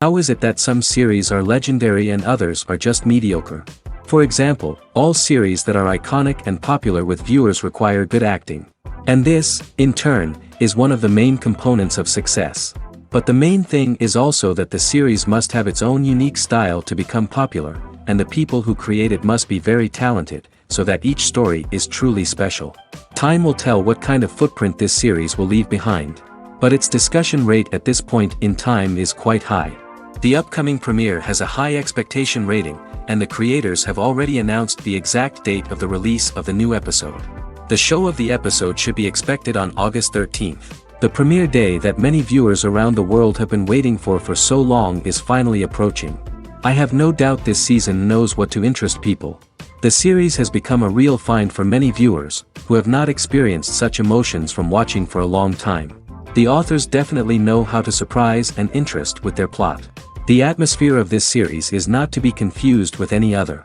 How is it that some series are legendary and others are just mediocre? For example, all series that are iconic and popular with viewers require good acting. And this, in turn, is one of the main components of success. But the main thing is also that the series must have its own unique style to become popular, and the people who create it must be very talented, so that each story is truly special. Time will tell what kind of footprint this series will leave behind. But its discussion rate at this point in time is quite high. The upcoming premiere has a high expectation rating, and the creators have already announced the exact date of the release of the new episode. The show of the episode should be expected on August 13th. The premiere day that many viewers around the world have been waiting for so long is finally approaching. I have no doubt this season knows what to interest people. The series has become a real find for many viewers, who have not experienced such emotions from watching for a long time. The authors definitely know how to surprise and interest with their plot. The atmosphere of this series is not to be confused with any other.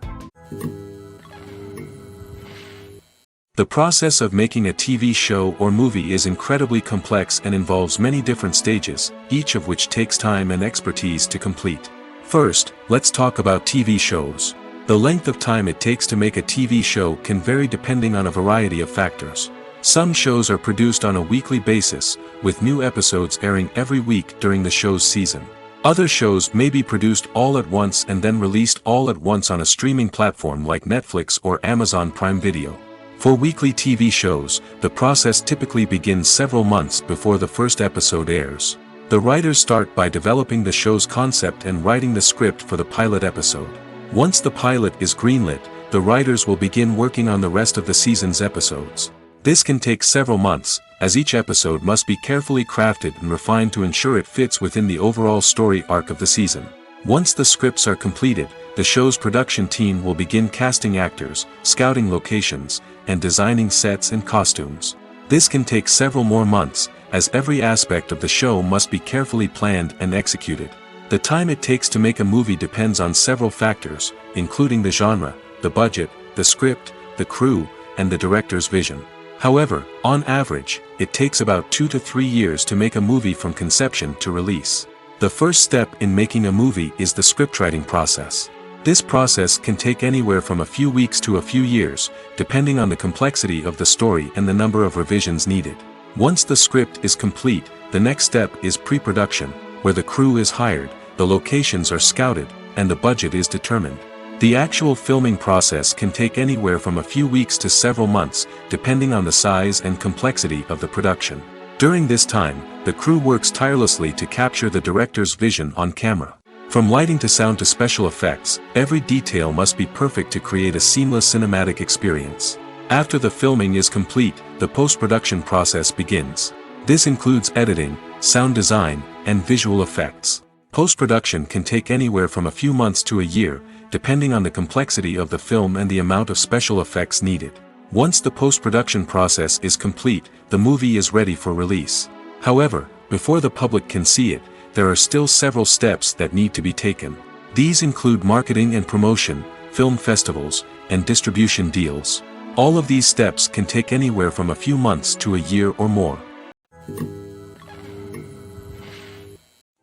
The process of making a TV show or movie is incredibly complex and involves many different stages, each of which takes time and expertise to complete. First, let's talk about TV shows. The length of time it takes to make a TV show can vary depending on a variety of factors. Some shows are produced on a weekly basis, with new episodes airing every week during the show's season. Other shows may be produced all at once and then released all at once on a streaming platform like Netflix or Amazon Prime Video. For weekly TV shows, the process typically begins several months before the first episode airs. The writers start by developing the show's concept and writing the script for the pilot episode. Once the pilot is greenlit, the writers will begin working on the rest of the season's episodes. This can take several months, as each episode must be carefully crafted and refined to ensure it fits within the overall story arc of the season. Once the scripts are completed, the show's production team will begin casting actors, scouting locations, and designing sets and costumes. This can take several more months, as every aspect of the show must be carefully planned and executed. The time it takes to make a movie depends on several factors, including the genre, the budget, the script, the crew, and the director's vision. However, on average, it takes about 2 to 3 years to make a movie from conception to release. The first step in making a movie is the scriptwriting process. This process can take anywhere from a few weeks to a few years, depending on the complexity of the story and the number of revisions needed. Once the script is complete, the next step is pre-production, where the crew is hired, the locations are scouted, and the budget is determined. The actual filming process can take anywhere from a few weeks to several months, depending on the size and complexity of the production. During this time, the crew works tirelessly to capture the director's vision on camera. From lighting to sound to special effects, every detail must be perfect to create a seamless cinematic experience. After the filming is complete, the post-production process begins. This includes editing, sound design, and visual effects. Post-production can take anywhere from a few months to a year, depending on the complexity of the film and the amount of special effects needed. Once the post-production process is complete, the movie is ready for release. However, before the public can see it, there are still several steps that need to be taken. These include marketing and promotion, film festivals, and distribution deals. All of these steps can take anywhere from a few months to a year or more.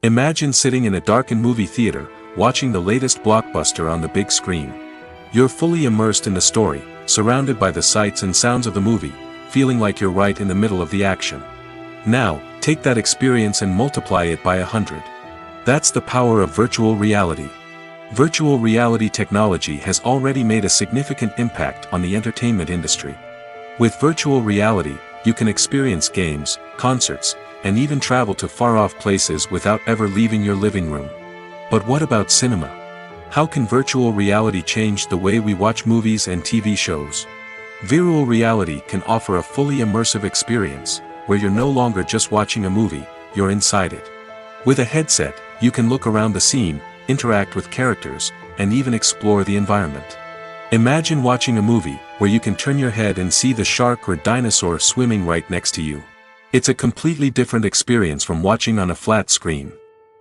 Imagine sitting in a darkened movie theater, watching the latest blockbuster on the big screen. You're fully immersed in the story, surrounded by the sights and sounds of the movie, feeling like you're right in the middle of the action. Now, take that experience and multiply it by 100. That's the power of virtual reality. Virtual reality technology has already made a significant impact on the entertainment industry. With virtual reality, you can experience games, concerts, and even travel to far-off places without ever leaving your living room. But what about cinema? How can virtual reality change the way we watch movies and TV shows? Virtual reality can offer a fully immersive experience, where you're no longer just watching a movie, you're inside it. With a headset, you can look around the scene, interact with characters, and even explore the environment. Imagine watching a movie where you can turn your head and see the shark or dinosaur swimming right next to you. It's a completely different experience from watching on a flat screen.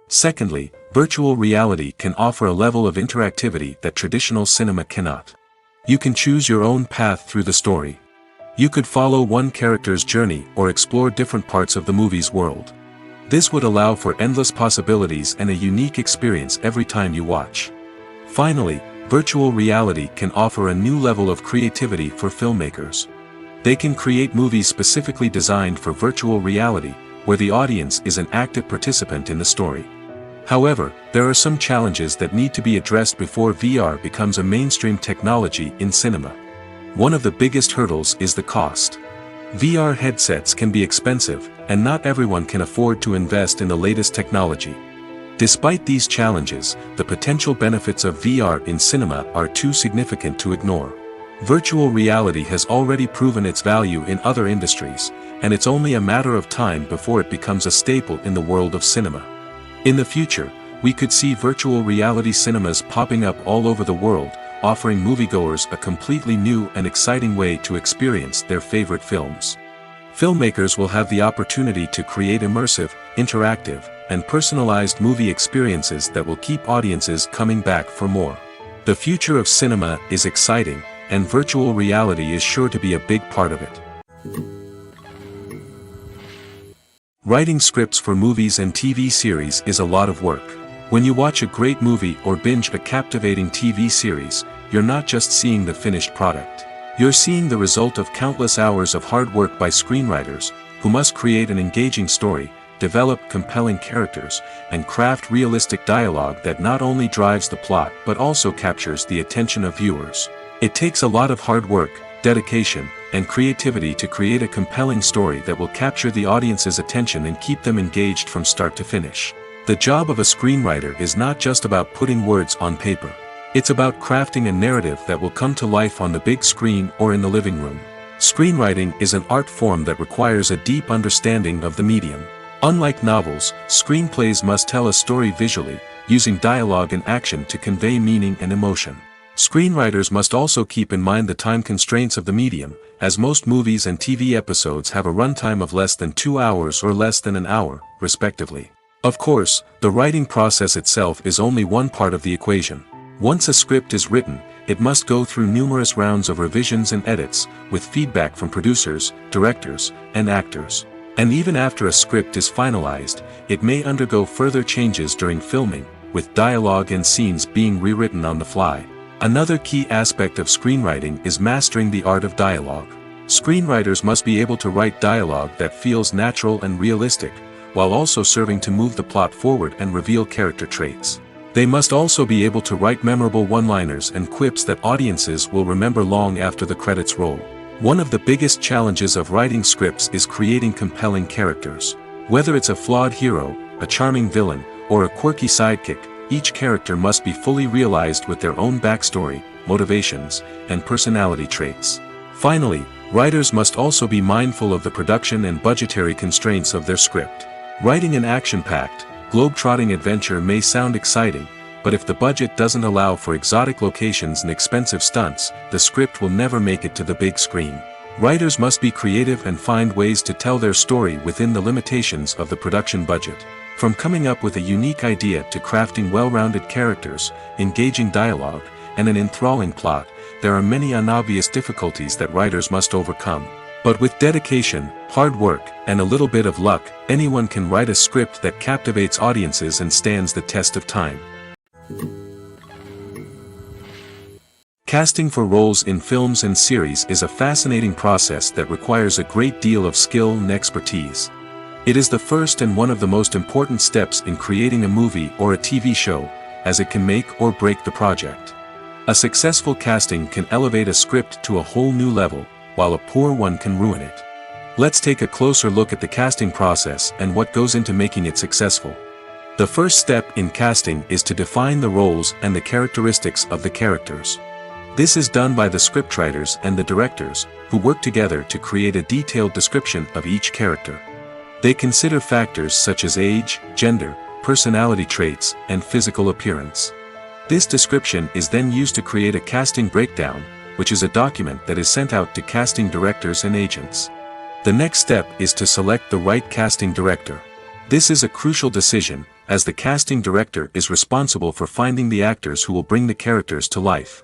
Secondly, virtual reality can offer a level of interactivity that traditional cinema cannot. You can choose your own path through the story. You could follow one character's journey or explore different parts of the movie's world. This would allow for endless possibilities and a unique experience every time you watch. Finally, virtual reality can offer a new level of creativity for filmmakers. They can create movies specifically designed for virtual reality, where the audience is an active participant in the story. However, there are some challenges that need to be addressed before VR becomes a mainstream technology in cinema. One of the biggest hurdles is the cost. VR headsets can be expensive, and not everyone can afford to invest in the latest technology. Despite these challenges, the potential benefits of VR in cinema are too significant to ignore. Virtual reality has already proven its value in other industries, and it's only a matter of time before it becomes a staple in the world of cinema. In the future, we could see virtual reality cinemas popping up all over the world, offering moviegoers a completely new and exciting way to experience their favorite films. Filmmakers will have the opportunity to create immersive, interactive, and personalized movie experiences that will keep audiences coming back for more. The future of cinema is exciting, and virtual reality is sure to be a big part of it. Writing scripts for movies and TV series is a lot of work. When you watch a great movie or binge a captivating TV series, you're not just seeing the finished product. You're seeing the result of countless hours of hard work by screenwriters, who must create an engaging story, develop compelling characters, and craft realistic dialogue that not only drives the plot but also captures the attention of viewers. It takes a lot of hard work, dedication, and creativity to create a compelling story that will capture the audience's attention and keep them engaged from start to finish. The job of a screenwriter is not just about putting words on paper. It's about crafting a narrative that will come to life on the big screen or in the living room. Screenwriting is an art form that requires a deep understanding of the medium. Unlike novels, screenplays must tell a story visually, using dialogue and action to convey meaning and emotion. Screenwriters must also keep in mind the time constraints of the medium, as most movies and TV episodes have a runtime of less than 2 hours or less than an hour, respectively. Of course, the writing process itself is only one part of the equation. Once a script is written, it must go through numerous rounds of revisions and edits, with feedback from producers, directors, and actors. And even after a script is finalized, it may undergo further changes during filming, with dialogue and scenes being rewritten on the fly. Another key aspect of screenwriting is mastering the art of dialogue. Screenwriters must be able to write dialogue that feels natural and realistic, while also serving to move the plot forward and reveal character traits. They must also be able to write memorable one-liners and quips that audiences will remember long after the credits roll. One of the biggest challenges of writing scripts is creating compelling characters. Whether it's a flawed hero, a charming villain, or a quirky sidekick, each character must be fully realized with their own backstory, motivations, and personality traits. Finally, writers must also be mindful of the production and budgetary constraints of their script. Writing an action-packed, globe-trotting adventure may sound exciting, but if the budget doesn't allow for exotic locations and expensive stunts, the script will never make it to the big screen. Writers must be creative and find ways to tell their story within the limitations of the production budget. From coming up with a unique idea to crafting well-rounded characters, engaging dialogue, and an enthralling plot, there are many unobvious difficulties that writers must overcome. But with dedication, hard work, and a little bit of luck, anyone can write a script that captivates audiences and stands the test of time. Casting for roles in films and series is a fascinating process that requires a great deal of skill and expertise. It is the first and one of the most important steps in creating a movie or a TV show, as it can make or break the project. A successful casting can elevate a script to a whole new level, while a poor one can ruin it. Let's take a closer look at the casting process and what goes into making it successful. The first step in casting is to define the roles and the characteristics of the characters. This is done by the scriptwriters and the directors, who work together to create a detailed description of each character. They consider factors such as age, gender, personality traits, and physical appearance. This description is then used to create a casting breakdown, which is a document that is sent out to casting directors and agents. The next step is to select the right casting director. This is a crucial decision, as the casting director is responsible for finding the actors who will bring the characters to life.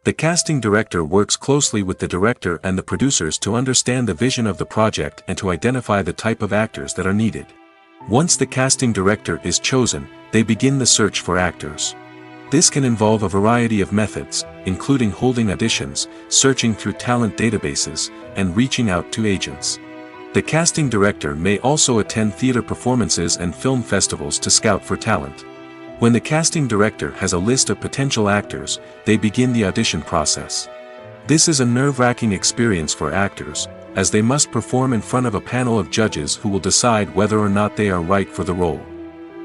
The casting director works closely with the director and the producers to understand the vision of the project and to identify the type of actors that are needed. Once the casting director is chosen, they begin the search for actors. This can involve a variety of methods, including holding auditions, searching through talent databases, and reaching out to agents. The casting director may also attend theater performances and film festivals to scout for talent. When the casting director has a list of potential actors, they begin the audition process. This is a nerve-wracking experience for actors, as they must perform in front of a panel of judges who will decide whether or not they are right for the role.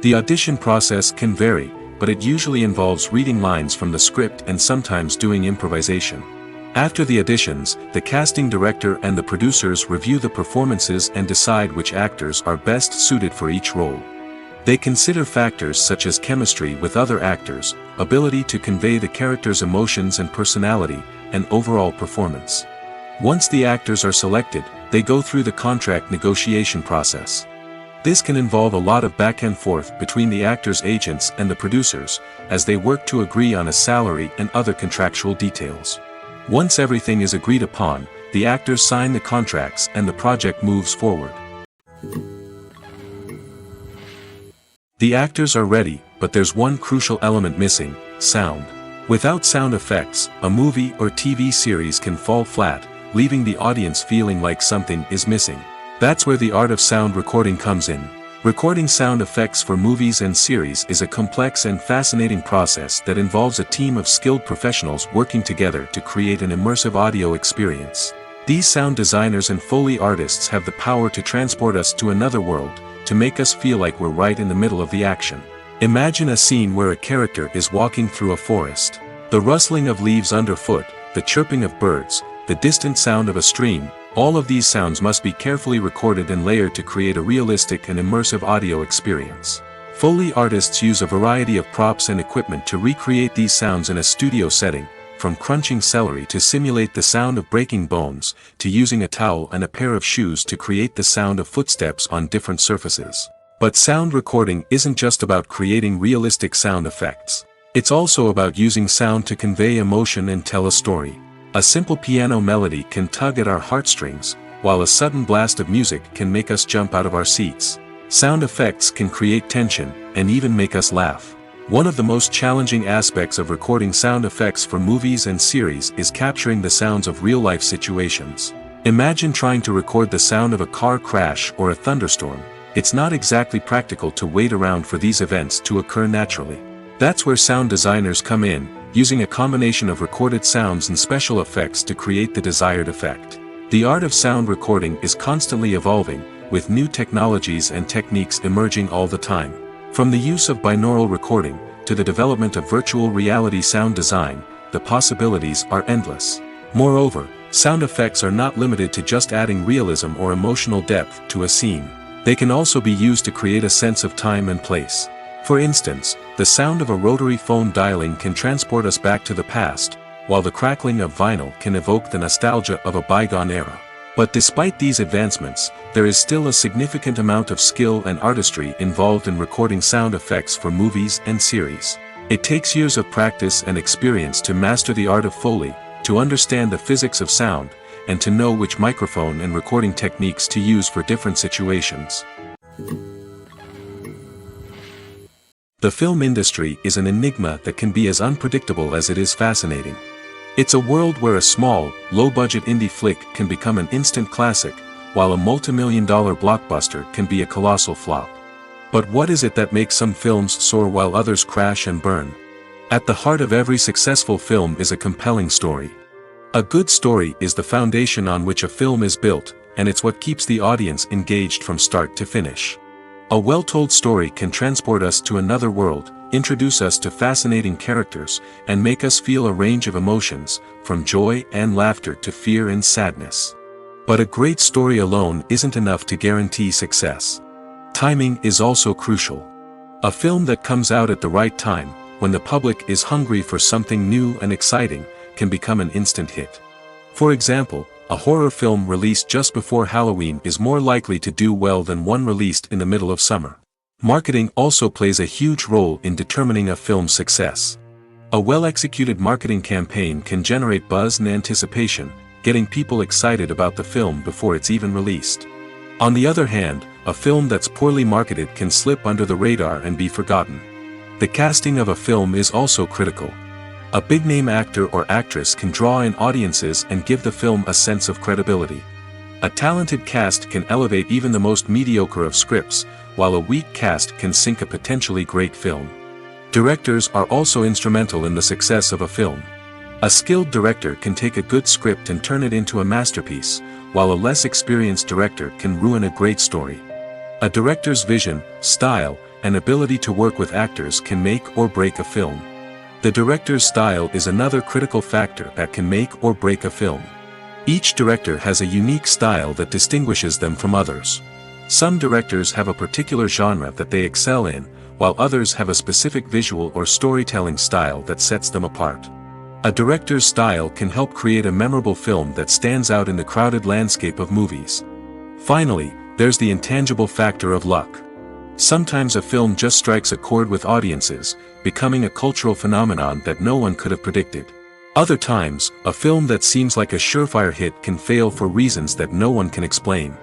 The audition process can vary, but it usually involves reading lines from the script and sometimes doing improvisation. After the auditions, the casting director and the producers review the performances and decide which actors are best suited for each role. They consider factors such as chemistry with other actors, ability to convey the character's emotions and personality, and overall performance. Once the actors are selected, they go through the contract negotiation process. This can involve a lot of back and forth between the actors' agents and the producers, as they work to agree on a salary and other contractual details. Once everything is agreed upon, the actors sign the contracts and the project moves forward. The actors are ready, but there's one crucial element missing: sound. Without sound effects, a movie or TV series can fall flat, leaving the audience feeling like something is missing. That's where the art of sound recording comes in. Recording sound effects for movies and series is a complex and fascinating process that involves a team of skilled professionals working together to create an immersive audio experience. These sound designers and Foley artists have the power to transport us to another world, to make us feel like we're right in the middle of the action. Imagine a scene where a character is walking through a forest. The rustling of leaves underfoot, the chirping of birds, the distant sound of a stream, all of these sounds must be carefully recorded and layered to create a realistic and immersive audio experience. Foley artists use a variety of props and equipment to recreate these sounds in a studio setting, from crunching celery to simulate the sound of breaking bones, to using a towel and a pair of shoes to create the sound of footsteps on different surfaces. But sound recording isn't just about creating realistic sound effects. It's also about using sound to convey emotion and tell a story. A simple piano melody can tug at our heartstrings, while a sudden blast of music can make us jump out of our seats. Sound effects can create tension, and even make us laugh. One of the most challenging aspects of recording sound effects for movies and series is capturing the sounds of real-life situations. Imagine trying to record the sound of a car crash or a thunderstorm. It's not exactly practical to wait around for these events to occur naturally. That's where sound designers come in, using a combination of recorded sounds and special effects to create the desired effect. The art of sound recording is constantly evolving, with new technologies and techniques emerging all the time. From the use of binaural recording, to the development of virtual reality sound design, the possibilities are endless. Moreover, sound effects are not limited to just adding realism or emotional depth to a scene. They can also be used to create a sense of time and place. For instance, the sound of a rotary phone dialing can transport us back to the past, while the crackling of vinyl can evoke the nostalgia of a bygone era. But despite these advancements, there is still a significant amount of skill and artistry involved in recording sound effects for movies and series. It takes years of practice and experience to master the art of Foley, to understand the physics of sound, and to know which microphone and recording techniques to use for different situations. The film industry is an enigma that can be as unpredictable as it is fascinating. It's a world where a small, low-budget indie flick can become an instant classic, while a multi-million-dollar blockbuster can be a colossal flop. But what is it that makes some films soar while others crash and burn? At the heart of every successful film is a compelling story. A good story is the foundation on which a film is built, and it's what keeps the audience engaged from start to finish. A well-told story can transport us to another world, introduce us to fascinating characters, and make us feel a range of emotions, from joy and laughter to fear and sadness. But a great story alone isn't enough to guarantee success. Timing is also crucial. A film that comes out at the right time, when the public is hungry for something new and exciting, can become an instant hit. For example, a horror film released just before Halloween is more likely to do well than one released in the middle of summer. Marketing also plays a huge role in determining a film's success. A well-executed marketing campaign can generate buzz and anticipation, getting people excited about the film before it's even released. On the other hand, a film that's poorly marketed can slip under the radar and be forgotten. The casting of a film is also critical. A big-name actor or actress can draw in audiences and give the film a sense of credibility. A talented cast can elevate even the most mediocre of scripts, while a weak cast can sink a potentially great film. Directors are also instrumental in the success of a film. A skilled director can take a good script and turn it into a masterpiece, while a less experienced director can ruin a great story. A director's vision, style, and ability to work with actors can make or break a film. The director's style is another critical factor that can make or break a film. Each director has a unique style that distinguishes them from others. Some directors have a particular genre that they excel in, while others have a specific visual or storytelling style that sets them apart. A director's style can help create a memorable film that stands out in the crowded landscape of movies. Finally, there's the intangible factor of luck. Sometimes a film just strikes a chord with audiences, becoming a cultural phenomenon that no one could have predicted. Other times, a film that seems like a surefire hit can fail for reasons that no one can explain.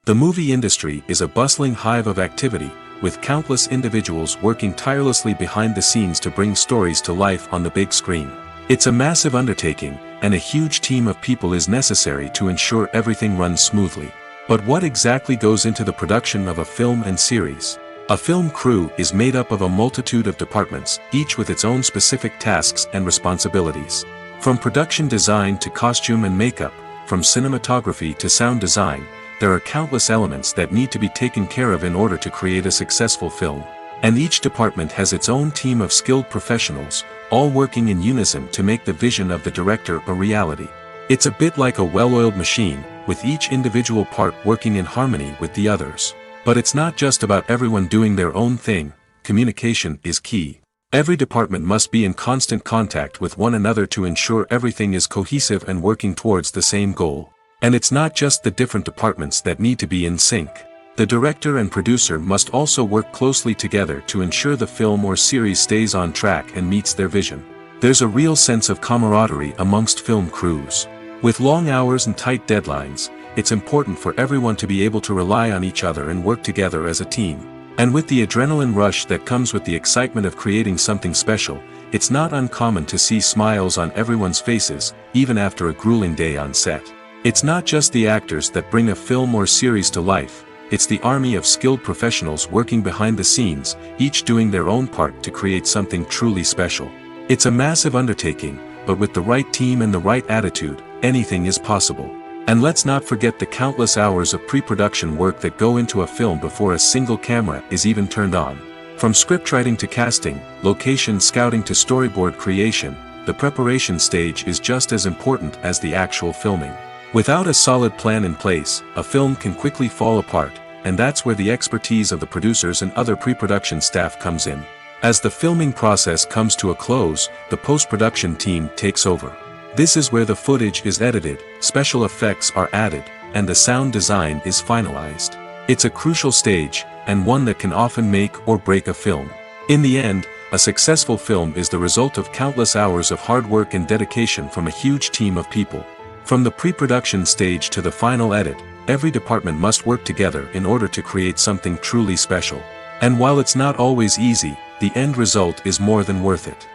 The movie industry is a bustling hive of activity, with countless individuals working tirelessly behind the scenes to bring stories to life on the big screen. It's a massive undertaking, and a huge team of people is necessary to ensure everything runs smoothly. But what exactly goes into the production of a film and series? A film crew is made up of a multitude of departments, each with its own specific tasks and responsibilities. From production design to costume and makeup, from cinematography to sound design, there are countless elements that need to be taken care of in order to create a successful film. And each department has its own team of skilled professionals, all working in unison to make the vision of the director a reality. It's a bit like a well-oiled machine, with each individual part working in harmony with the others. But it's not just about everyone doing their own thing. Communication is key. Every department must be in constant contact with one another to ensure everything is cohesive and working towards the same goal. And it's not just the different departments that need to be in sync. The director and producer must also work closely together to ensure the film or series stays on track and meets their vision. There's a real sense of camaraderie amongst film crews. With long hours and tight deadlines, it's important for everyone to be able to rely on each other and work together as a team. And with the adrenaline rush that comes with the excitement of creating something special, it's not uncommon to see smiles on everyone's faces, even after a grueling day on set. It's not just the actors that bring a film or series to life, it's the army of skilled professionals working behind the scenes, each doing their own part to create something truly special. It's a massive undertaking, but with the right team and the right attitude, anything is possible. And let's not forget the countless hours of pre-production work that go into a film before a single camera is even turned on. From scriptwriting to casting, location scouting to storyboard creation, the preparation stage is just as important as the actual filming. Without a solid plan in place, a film can quickly fall apart, and that's where the expertise of the producers and other pre-production staff comes in. As the filming process comes to a close, the post-production team takes over. This is where the footage is edited, special effects are added, and the sound design is finalized. It's a crucial stage, and one that can often make or break a film. In the end, a successful film is the result of countless hours of hard work and dedication from a huge team of people. From the pre-production stage to the final edit, every department must work together in order to create something truly special. And while it's not always easy, the end result is more than worth it.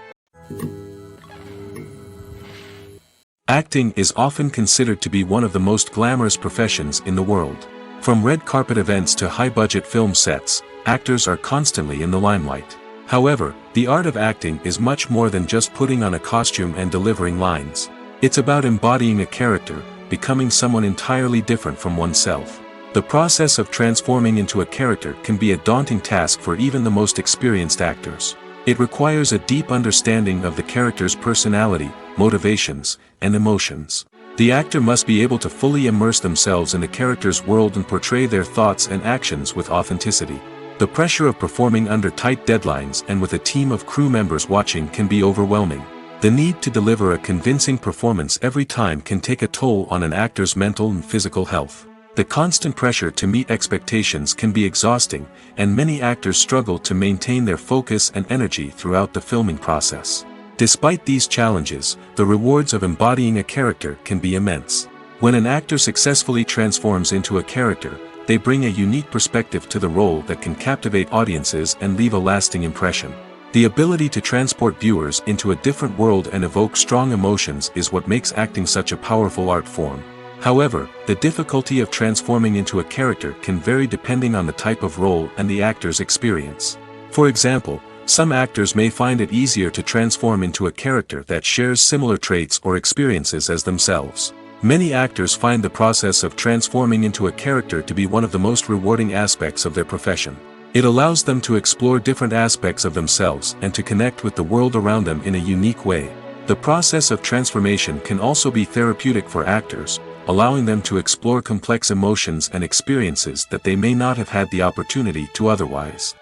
Acting is often considered to be one of the most glamorous professions in the world. From red carpet events to high-budget film sets, actors are constantly in the limelight. However, the art of acting is much more than just putting on a costume and delivering lines. It's about embodying a character, becoming someone entirely different from oneself. The process of transforming into a character can be a daunting task for even the most experienced actors. It requires a deep understanding of the character's personality, motivations, and emotions. The actor must be able to fully immerse themselves in the character's world and portray their thoughts and actions with authenticity. The pressure of performing under tight deadlines and with a team of crew members watching can be overwhelming. The need to deliver a convincing performance every time can take a toll on an actor's mental and physical health. The constant pressure to meet expectations can be exhausting, and many actors struggle to maintain their focus and energy throughout the filming process. Despite these challenges, the rewards of embodying a character can be immense. When an actor successfully transforms into a character, they bring a unique perspective to the role that can captivate audiences and leave a lasting impression. The ability to transport viewers into a different world and evoke strong emotions is what makes acting such a powerful art form. However, the difficulty of transforming into a character can vary depending on the type of role and the actor's experience. For example, some actors may find it easier to transform into a character that shares similar traits or experiences as themselves. Many actors find the process of transforming into a character to be one of the most rewarding aspects of their profession. It allows them to explore different aspects of themselves and to connect with the world around them in a unique way. The process of transformation can also be therapeutic for actors, allowing them to explore complex emotions and experiences that they may not have had the opportunity to otherwise.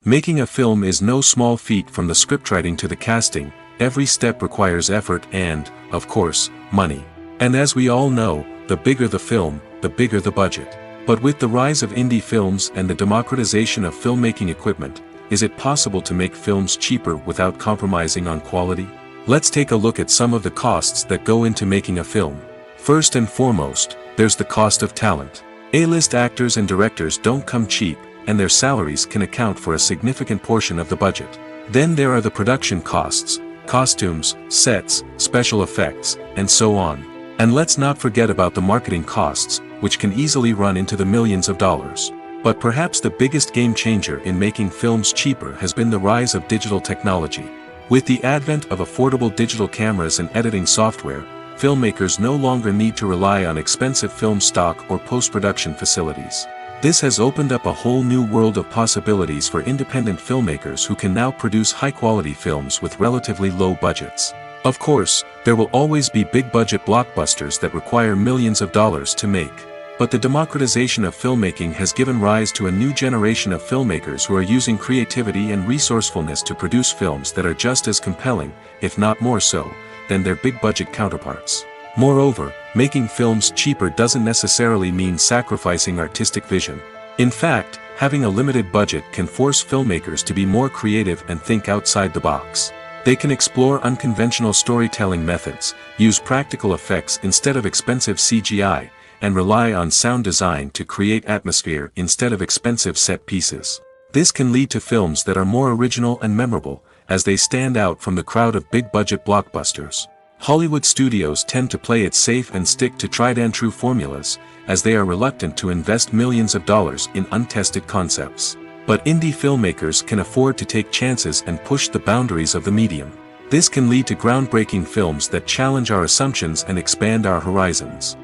Making a film is no small feat. From the scriptwriting to the casting, every step requires effort and, of course, money. And as we all know, the bigger the film, the bigger the budget. But with the rise of indie films and the democratization of filmmaking equipment, is it possible to make films cheaper without compromising on quality? Let's take a look at some of the costs that go into making a film. First and foremost, there's the cost of talent. A-list actors and directors don't come cheap, and their salaries can account for a significant portion of the budget. Then there are the production costs, costumes, sets, special effects, and so on. And let's not forget about the marketing costs, which can easily run into the millions of dollars. But perhaps the biggest game changer in making films cheaper has been the rise of digital technology. With the advent of affordable digital cameras and editing software, filmmakers no longer need to rely on expensive film stock or post-production facilities. This has opened up a whole new world of possibilities for independent filmmakers who can now produce high-quality films with relatively low budgets. Of course, there will always be big-budget blockbusters that require millions of dollars to make. But the democratization of filmmaking has given rise to a new generation of filmmakers who are using creativity and resourcefulness to produce films that are just as compelling, if not more so, than their big-budget counterparts. Moreover, making films cheaper doesn't necessarily mean sacrificing artistic vision. In fact, having a limited budget can force filmmakers to be more creative and think outside the box. They can explore unconventional storytelling methods, use practical effects instead of expensive CGI, and rely on sound design to create atmosphere instead of expensive set pieces. This can lead to films that are more original and memorable, as they stand out from the crowd of big-budget blockbusters. Hollywood studios tend to play it safe and stick to tried-and-true formulas, as they are reluctant to invest millions of dollars in untested concepts. But indie filmmakers can afford to take chances and push the boundaries of the medium. This can lead to groundbreaking films that challenge our assumptions and expand our horizons.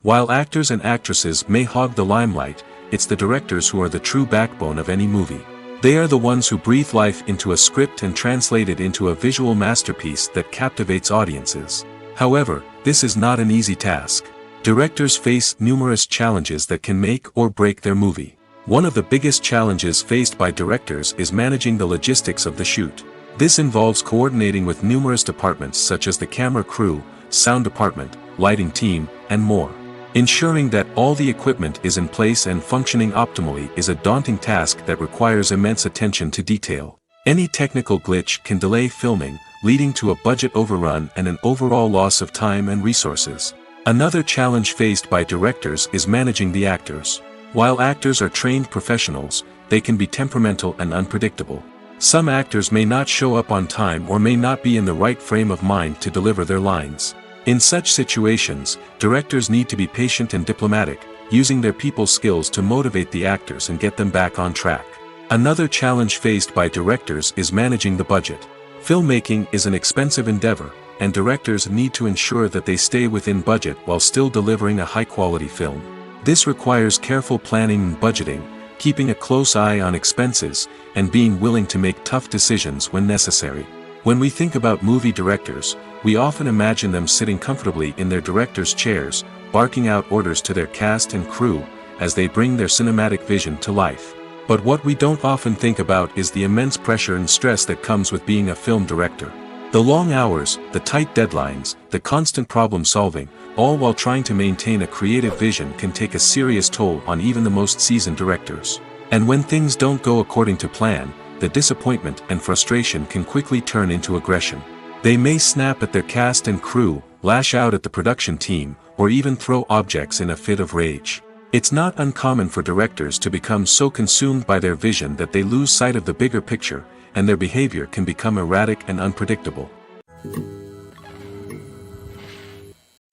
While actors and actresses may hog the limelight, it's the directors who are the true backbone of any movie. They are the ones who breathe life into a script and translate it into a visual masterpiece that captivates audiences. However, this is not an easy task. Directors face numerous challenges that can make or break their movie. One of the biggest challenges faced by directors is managing the logistics of the shoot. This involves coordinating with numerous departments such as the camera crew, sound department, lighting team, and more. Ensuring that all the equipment is in place and functioning optimally is a daunting task that requires immense attention to detail. Any technical glitch can delay filming, leading to a budget overrun and an overall loss of time and resources. Another challenge faced by directors is managing the actors. While actors are trained professionals, they can be temperamental and unpredictable. Some actors may not show up on time or may not be in the right frame of mind to deliver their lines. In such situations, directors need to be patient and diplomatic, using their people skills to motivate the actors and get them back on track. Another challenge faced by directors is managing the budget. Filmmaking is an expensive endeavor, and directors need to ensure that they stay within budget while still delivering a high-quality film. This requires careful planning and budgeting, keeping a close eye on expenses, and being willing to make tough decisions when necessary. When we think about movie directors, we often imagine them sitting comfortably in their director's chairs, barking out orders to their cast and crew, as they bring their cinematic vision to life. But what we don't often think about is the immense pressure and stress that comes with being a film director. The long hours, the tight deadlines, the constant problem solving, all while trying to maintain a creative vision can take a serious toll on even the most seasoned directors. And when things don't go according to plan, the disappointment and frustration can quickly turn into aggression. They may snap at their cast and crew, lash out at the production team, or even throw objects in a fit of rage. It's not uncommon for directors to become so consumed by their vision that they lose sight of the bigger picture, and their behavior can become erratic and unpredictable.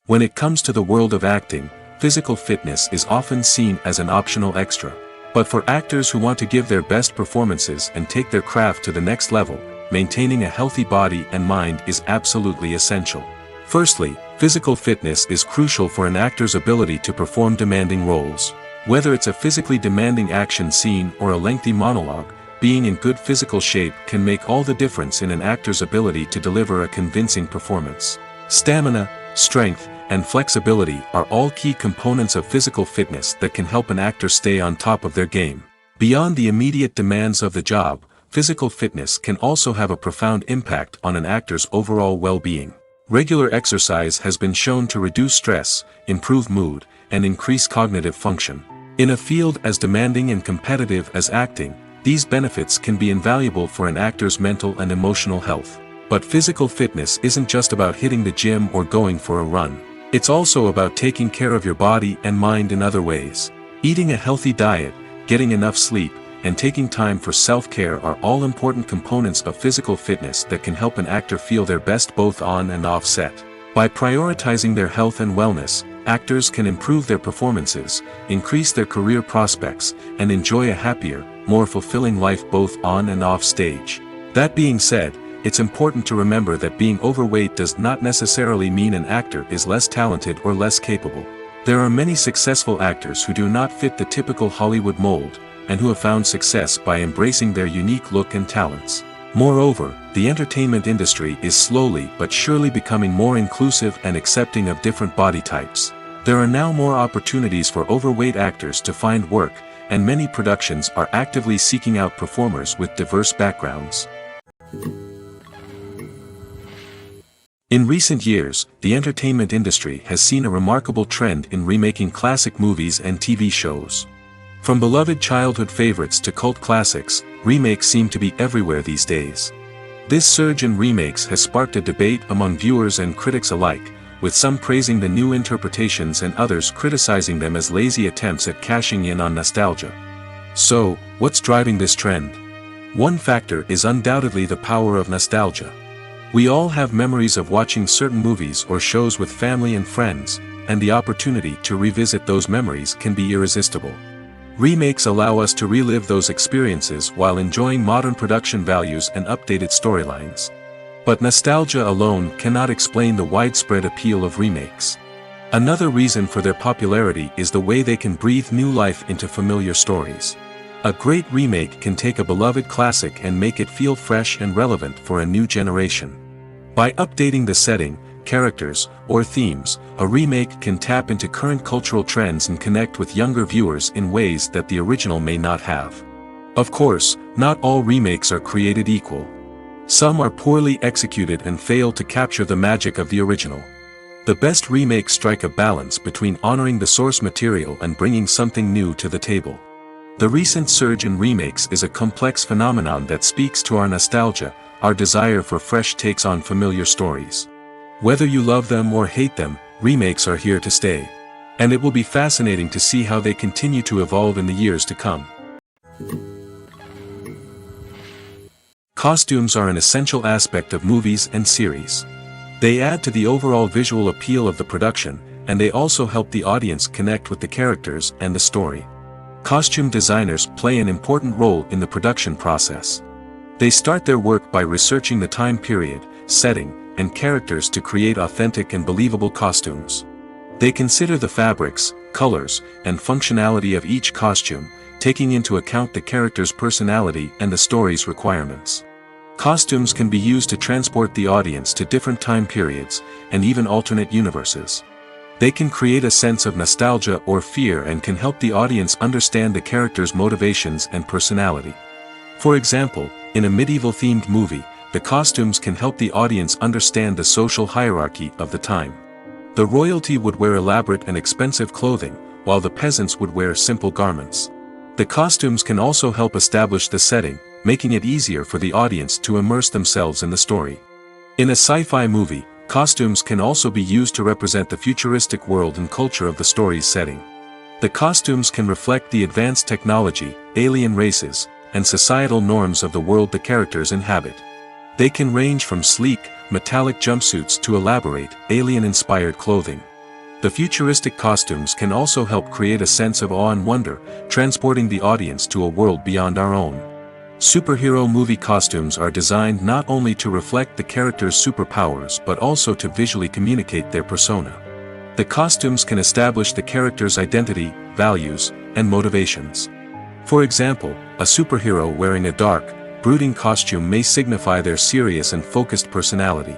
When it comes to the world of acting, physical fitness is often seen as an optional extra. But for actors who want to give their best performances and take their craft to the next level, maintaining a healthy body and mind is absolutely essential. Firstly, physical fitness is crucial for an actor's ability to perform demanding roles. Whether it's a physically demanding action scene or a lengthy monologue, being in good physical shape can make all the difference in an actor's ability to deliver a convincing performance. Stamina, strength, and flexibility are all key components of physical fitness that can help an actor stay on top of their game. Beyond the immediate demands of the job, physical fitness can also have a profound impact on an actor's overall well-being. Regular exercise has been shown to reduce stress, improve mood, and increase cognitive function. In a field as demanding and competitive as acting, these benefits can be invaluable for an actor's mental and emotional health. But physical fitness isn't just about hitting the gym or going for a run. It's also about taking care of your body and mind in other ways. Eating a healthy diet, getting enough sleep, and taking time for self-care are all important components of physical fitness that can help an actor feel their best both on and off set. By prioritizing their health and wellness, actors can improve their performances, increase their career prospects, and enjoy a happier, more fulfilling life both on and off stage. That being said, it's important to remember that being overweight does not necessarily mean an actor is less talented or less capable. There are many successful actors who do not fit the typical Hollywood mold, and who have found success by embracing their unique look and talents. Moreover, the entertainment industry is slowly but surely becoming more inclusive and accepting of different body types. There are now more opportunities for overweight actors to find work, and many productions are actively seeking out performers with diverse backgrounds. In recent years, the entertainment industry has seen a remarkable trend in remaking classic movies and TV shows. From beloved childhood favorites to cult classics, remakes seem to be everywhere these days. This surge in remakes has sparked a debate among viewers and critics alike, with some praising the new interpretations and others criticizing them as lazy attempts at cashing in on nostalgia. So, what's driving this trend? One factor is undoubtedly the power of nostalgia. We all have memories of watching certain movies or shows with family and friends, and the opportunity to revisit those memories can be irresistible. Remakes allow us to relive those experiences while enjoying modern production values and updated storylines. But nostalgia alone cannot explain the widespread appeal of remakes. Another reason for their popularity is the way they can breathe new life into familiar stories. A great remake can take a beloved classic and make it feel fresh and relevant for a new generation. By updating the setting, characters, or themes, a remake can tap into current cultural trends and connect with younger viewers in ways that the original may not have. Of course, not all remakes are created equal. Some are poorly executed and fail to capture the magic of the original. The best remakes strike a balance between honoring the source material and bringing something new to the table. The recent surge in remakes is a complex phenomenon that speaks to our nostalgia, our desire for fresh takes on familiar stories. Whether you love them or hate them, remakes are here to stay. And it will be fascinating to see how they continue to evolve in the years to come. Costumes are an essential aspect of movies and series. They add to the overall visual appeal of the production, and they also help the audience connect with the characters and the story. Costume designers play an important role in the production process. They start their work by researching the time period, setting, and characters to create authentic and believable costumes. They consider the fabrics, colors, and functionality of each costume, taking into account the character's personality and the story's requirements. Costumes can be used to transport the audience to different time periods, and even alternate universes. They can create a sense of nostalgia or fear and can help the audience understand the character's motivations and personality. For example, in a medieval-themed movie, the costumes can help the audience understand the social hierarchy of the time. The royalty would wear elaborate and expensive clothing, while the peasants would wear simple garments. The costumes can also help establish the setting, making it easier for the audience to immerse themselves in the story. In a sci-fi movie, costumes can also be used to represent the futuristic world and culture of the story's setting. The costumes can reflect the advanced technology, alien races, and societal norms of the world the characters inhabit. They can range from sleek, metallic jumpsuits to elaborate, alien-inspired clothing. The futuristic costumes can also help create a sense of awe and wonder, transporting the audience to a world beyond our own. Superhero movie costumes are designed not only to reflect the character's superpowers but also to visually communicate their persona. The costumes can establish the character's identity, values, and motivations. For example, a superhero wearing a dark, brooding costume may signify their serious and focused personality.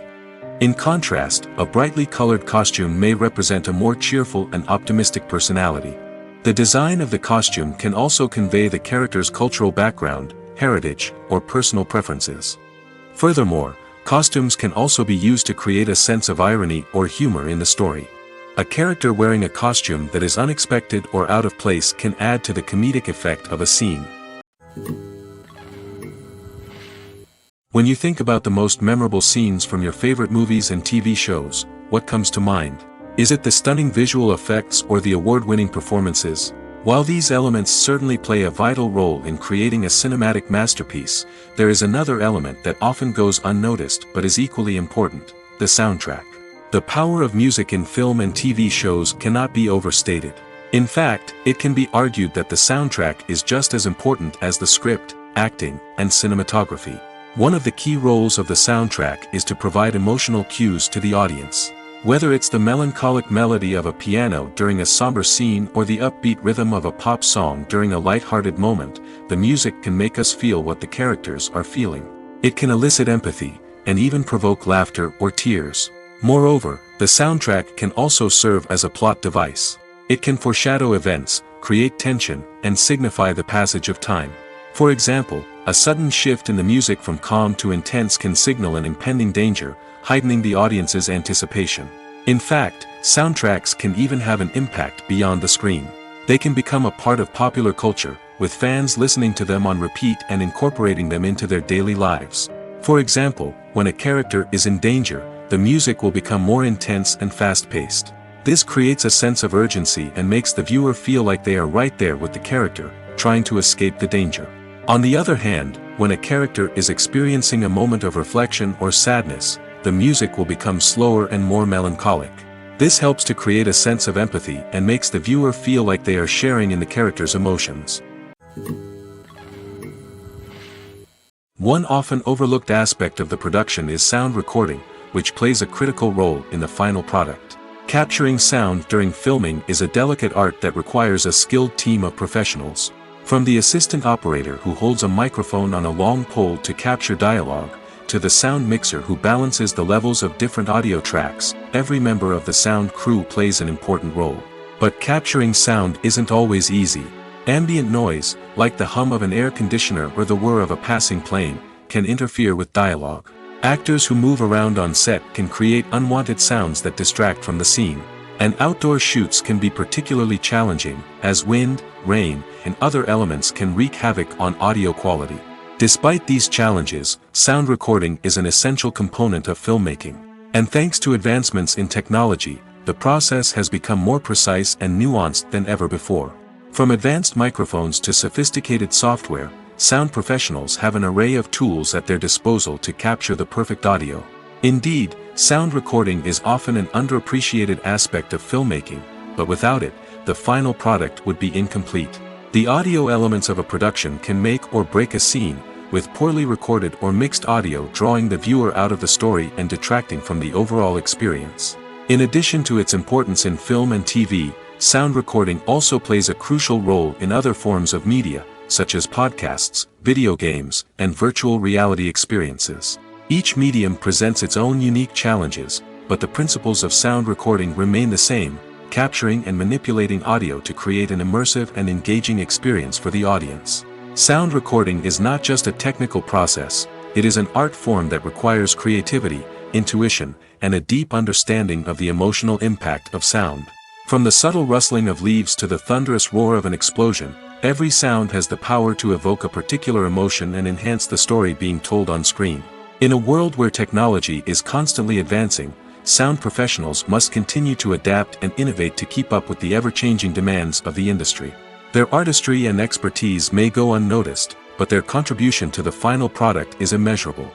In contrast, a brightly colored costume may represent a more cheerful and optimistic personality. The design of the costume can also convey the character's cultural background, heritage, or personal preferences. Furthermore, costumes can also be used to create a sense of irony or humor in the story. A character wearing a costume that is unexpected or out of place can add to the comedic effect of a scene. When you think about the most memorable scenes from your favorite movies and TV shows, what comes to mind? Is it the stunning visual effects or the award-winning performances? While these elements certainly play a vital role in creating a cinematic masterpiece, there is another element that often goes unnoticed but is equally important: the soundtrack. The power of music in film and TV shows cannot be overstated. In fact, it can be argued that the soundtrack is just as important as the script, acting, and cinematography. One of the key roles of the soundtrack is to provide emotional cues to the audience. Whether it's the melancholic melody of a piano during a somber scene or the upbeat rhythm of a pop song during a light-hearted moment, the music can make us feel what the characters are feeling. It can elicit empathy, and even provoke laughter or tears. Moreover, the soundtrack can also serve as a plot device. It can foreshadow events, create tension, and signify the passage of time. For example, a sudden shift in the music from calm to intense can signal an impending danger, heightening the audience's anticipation. In fact, soundtracks can even have an impact beyond the screen. They can become a part of popular culture, with fans listening to them on repeat and incorporating them into their daily lives. For example, when a character is in danger, the music will become more intense and fast-paced. This creates a sense of urgency and makes the viewer feel like they are right there with the character, trying to escape the danger. On the other hand, when a character is experiencing a moment of reflection or sadness, the music will become slower and more melancholic. This helps to create a sense of empathy and makes the viewer feel like they are sharing in the character's emotions. One often overlooked aspect of the production is sound recording, which plays a critical role in the final product. Capturing sound during filming is a delicate art that requires a skilled team of professionals. From the assistant operator who holds a microphone on a long pole to capture dialogue, to the sound mixer who balances the levels of different audio tracks, every member of the sound crew plays an important role. But capturing sound isn't always easy. Ambient noise, like the hum of an air conditioner or the whir of a passing plane, can interfere with dialogue. Actors who move around on set can create unwanted sounds that distract from the scene. And outdoor shoots can be particularly challenging, as wind, rain, and other elements can wreak havoc on audio quality. Despite these challenges, sound recording is an essential component of filmmaking. And thanks to advancements in technology, the process has become more precise and nuanced than ever before. From advanced microphones to sophisticated software, sound professionals have an array of tools at their disposal to capture the perfect audio. Indeed, sound recording is often an underappreciated aspect of filmmaking, but without it, the final product would be incomplete. The audio elements of a production can make or break a scene, with poorly recorded or mixed audio drawing the viewer out of the story and detracting from the overall experience. In addition to its importance in film and TV, sound recording also plays a crucial role in other forms of media, such as podcasts, video games, and virtual reality experiences. Each medium presents its own unique challenges, but the principles of sound recording remain the same, capturing and manipulating audio to create an immersive and engaging experience for the audience. Sound recording is not just a technical process, it is an art form that requires creativity, intuition, and a deep understanding of the emotional impact of sound. From the subtle rustling of leaves to the thunderous roar of an explosion, every sound has the power to evoke a particular emotion and enhance the story being told on screen. In a world where technology is constantly advancing, sound professionals must continue to adapt and innovate to keep up with the ever-changing demands of the industry. Their artistry and expertise may go unnoticed, but their contribution to the final product is immeasurable.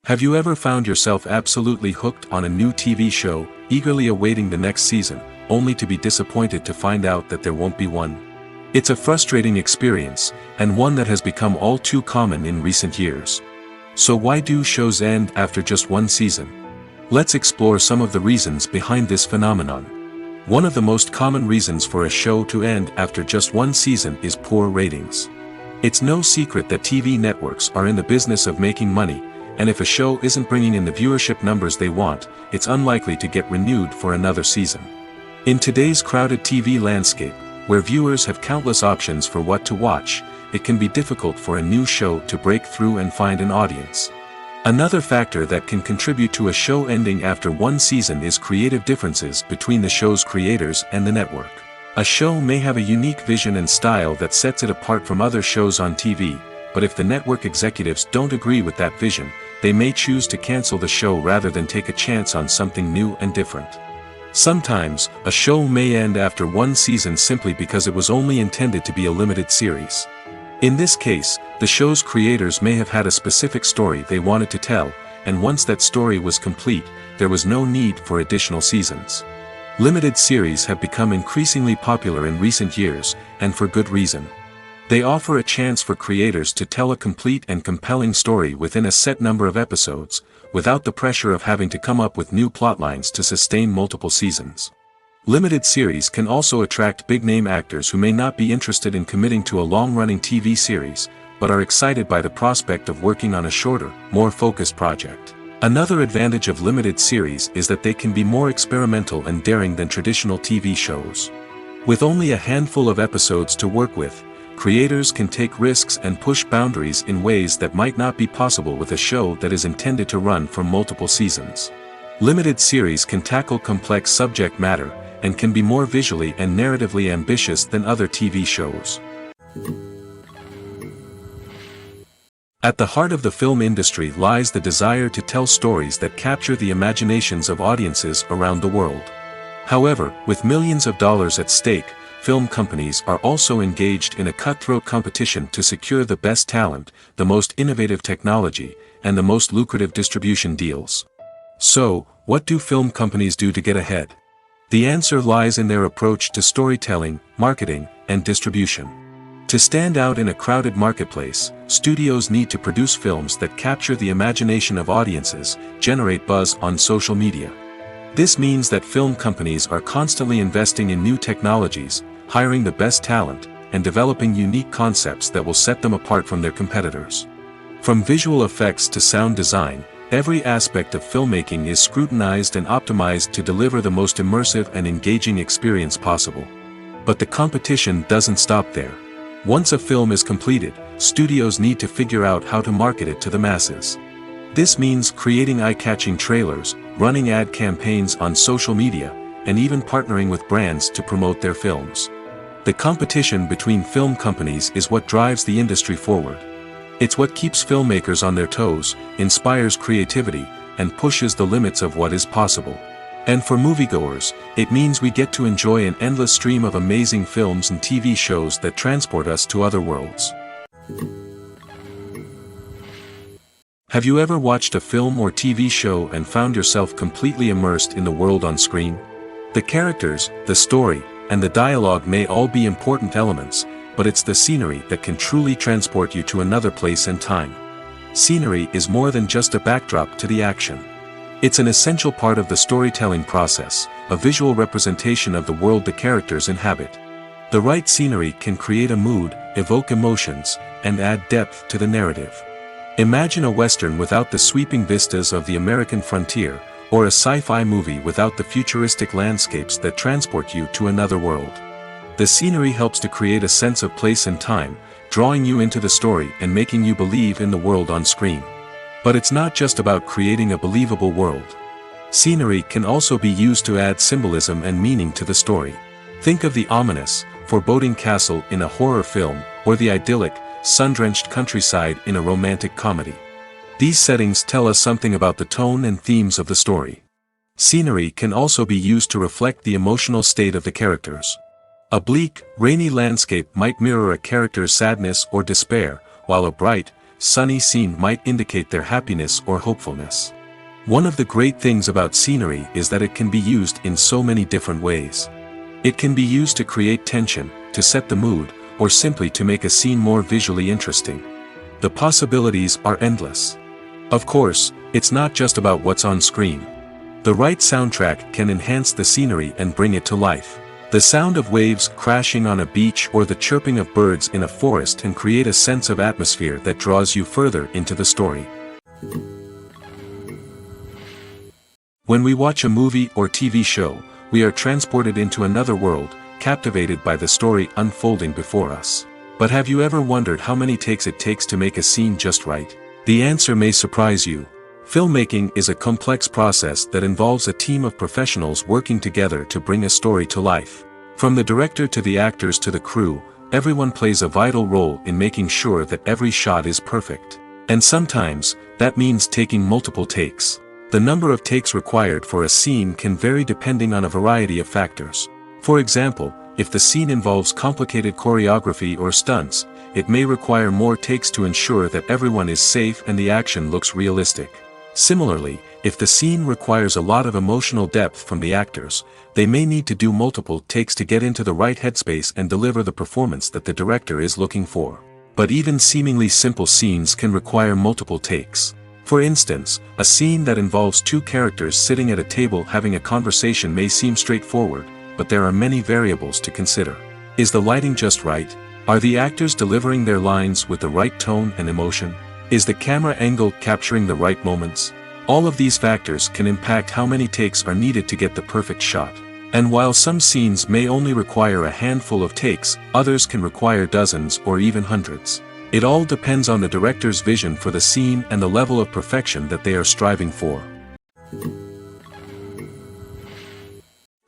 Have you ever found yourself absolutely hooked on a new TV show, eagerly awaiting the next season, only to be disappointed to find out that there won't be one? It's a frustrating experience, and one that has become all too common in recent years. So why do shows end after just one season? Let's explore some of the reasons behind this phenomenon. One of the most common reasons for a show to end after just one season is poor ratings. It's no secret that TV networks are in the business of making money, and if a show isn't bringing in the viewership numbers they want, it's unlikely to get renewed for another season. In today's crowded TV landscape, where viewers have countless options for what to watch, it can be difficult for a new show to break through and find an audience. Another factor that can contribute to a show ending after one season is creative differences between the show's creators and the network. A show may have a unique vision and style that sets it apart from other shows on TV, but if the network executives don't agree with that vision, they may choose to cancel the show rather than take a chance on something new and different. Sometimes, a show may end after one season simply because it was only intended to be a limited series. In this case, the show's creators may have had a specific story they wanted to tell, and once that story was complete, there was no need for additional seasons. Limited series have become increasingly popular in recent years, and for good reason. They offer a chance for creators to tell a complete and compelling story within a set number of episodes, without the pressure of having to come up with new plotlines to sustain multiple seasons. Limited series can also attract big-name actors who may not be interested in committing to a long-running TV series, but are excited by the prospect of working on a shorter, more focused project. Another advantage of limited series is that they can be more experimental and daring than traditional TV shows. With only a handful of episodes to work with, creators can take risks and push boundaries in ways that might not be possible with a show that is intended to run for multiple seasons. Limited series can tackle complex subject matter, and can be more visually and narratively ambitious than other TV shows. At the heart of the film industry lies the desire to tell stories that capture the imaginations of audiences around the world. However, with millions of dollars at stake, film companies are also engaged in a cutthroat competition to secure the best talent, the most innovative technology, and the most lucrative distribution deals. So, what do film companies do to get ahead? The answer lies in their approach to storytelling, marketing, and distribution. To stand out in a crowded marketplace, studios need to produce films that capture the imagination of audiences, generate buzz on social media. This means that film companies are constantly investing in new technologies, hiring the best talent, and developing unique concepts that will set them apart from their competitors. From visual effects to sound design, every aspect of filmmaking is scrutinized and optimized to deliver the most immersive and engaging experience possible. But the competition doesn't stop there. Once a film is completed, studios need to figure out how to market it to the masses. This means creating eye-catching trailers, running ad campaigns on social media, and even partnering with brands to promote their films. The competition between film companies is what drives the industry forward. It's what keeps filmmakers on their toes, inspires creativity, and pushes the limits of what is possible. And for moviegoers, it means we get to enjoy an endless stream of amazing films and TV shows that transport us to other worlds. Have you ever watched a film or TV show and found yourself completely immersed in the world on screen? The characters, the story, and the dialogue may all be important elements, but it's the scenery that can truly transport you to another place and time. Scenery is more than just a backdrop to the action. It's an essential part of the storytelling process, a visual representation of the world the characters inhabit. The right scenery can create a mood, evoke emotions, and add depth to the narrative. Imagine a Western without the sweeping vistas of the American frontier, or a sci-fi movie without the futuristic landscapes that transport you to another world. The scenery helps to create a sense of place and time, drawing you into the story and making you believe in the world on screen. But it's not just about creating a believable world. Scenery can also be used to add symbolism and meaning to the story. Think of the ominous, foreboding castle in a horror film, or the idyllic, sun-drenched countryside in a romantic comedy. These settings tell us something about the tone and themes of the story. Scenery can also be used to reflect the emotional state of the characters. A bleak, rainy landscape might mirror a character's sadness or despair, while a bright, sunny scene might indicate their happiness or hopefulness. One of the great things about scenery is that it can be used in so many different ways. It can be used to create tension, to set the mood, or simply to make a scene more visually interesting. The possibilities are endless. Of course, it's not just about what's on screen. The right soundtrack can enhance the scenery and bring it to life. The sound of waves crashing on a beach or the chirping of birds in a forest can create a sense of atmosphere that draws you further into the story. When we watch a movie or TV show, we are transported into another world, captivated by the story unfolding before us. But have you ever wondered how many takes it takes to make a scene just right? The answer may surprise you. Filmmaking is a complex process that involves a team of professionals working together to bring a story to life. From the director to the actors to the crew, everyone plays a vital role in making sure that every shot is perfect. And sometimes, that means taking multiple takes. The number of takes required for a scene can vary depending on a variety of factors. For example, if the scene involves complicated choreography or stunts, it may require more takes to ensure that everyone is safe and the action looks realistic. Similarly, if the scene requires a lot of emotional depth from the actors, they may need to do multiple takes to get into the right headspace and deliver the performance that the director is looking for. But even seemingly simple scenes can require multiple takes. For instance, a scene that involves two characters sitting at a table having a conversation may seem straightforward, but there are many variables to consider. Is the lighting just right? Are the actors delivering their lines with the right tone and emotion? Is the camera angle capturing the right moments? All of these factors can impact how many takes are needed to get the perfect shot. And while some scenes may only require a handful of takes, others can require dozens or even hundreds. It all depends on the director's vision for the scene and the level of perfection that they are striving for.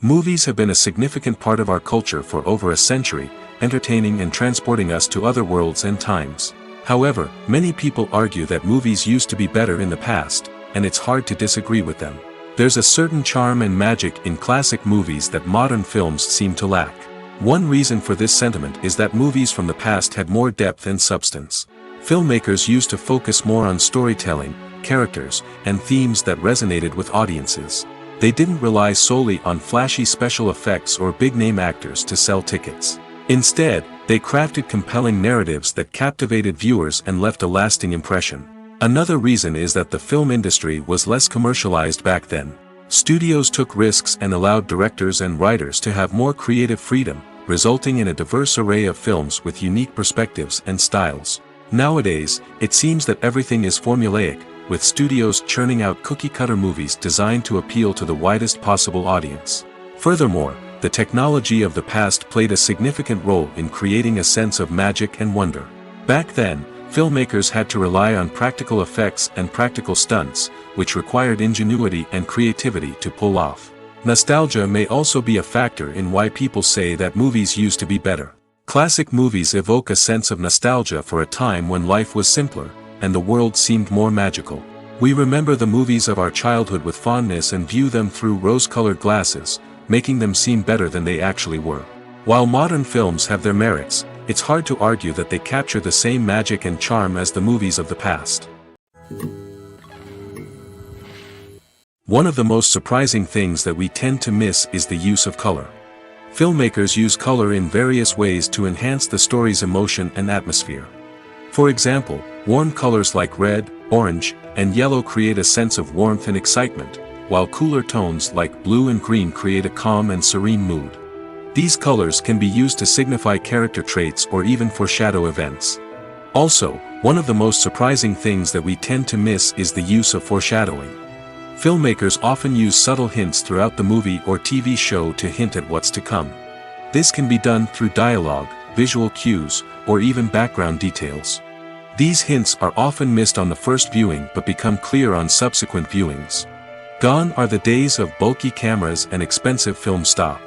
Movies have been a significant part of our culture for over a century, entertaining and transporting us to other worlds and times. However, many people argue that movies used to be better in the past, and it's hard to disagree with them. There's a certain charm and magic in classic movies that modern films seem to lack. One reason for this sentiment is that movies from the past had more depth and substance. Filmmakers used to focus more on storytelling, characters, and themes that resonated with audiences. They didn't rely solely on flashy special effects or big-name actors to sell tickets. Instead, they crafted compelling narratives that captivated viewers and left a lasting impression. Another reason is that the film industry was less commercialized back then. Studios took risks and allowed directors and writers to have more creative freedom, resulting in a diverse array of films with unique perspectives and styles. Nowadays, it seems that everything is formulaic, with studios churning out cookie-cutter movies designed to appeal to the widest possible audience. Furthermore, the technology of the past played a significant role in creating a sense of magic and wonder. Back then, filmmakers had to rely on practical effects and practical stunts, which required ingenuity and creativity to pull off. Nostalgia may also be a factor in why people say that movies used to be better. Classic movies evoke a sense of nostalgia for a time when life was simpler, and the world seemed more magical. We remember the movies of our childhood with fondness and view them through rose-colored glasses, making them seem better than they actually were. While modern films have their merits, it's hard to argue that they capture the same magic and charm as the movies of the past. One of the most surprising things that we tend to miss is the use of color. Filmmakers use color in various ways to enhance the story's emotion and atmosphere. For example, warm colors like red, orange, and yellow create a sense of warmth and excitement, while cooler tones like blue and green create a calm and serene mood. These colors can be used to signify character traits or even foreshadow events. Also, one of the most surprising things that we tend to miss is the use of foreshadowing. Filmmakers often use subtle hints throughout the movie or TV show to hint at what's to come. This can be done through dialogue, visual cues, or even background details. These hints are often missed on the first viewing but become clear on subsequent viewings. Gone are the days of bulky cameras and expensive film stock.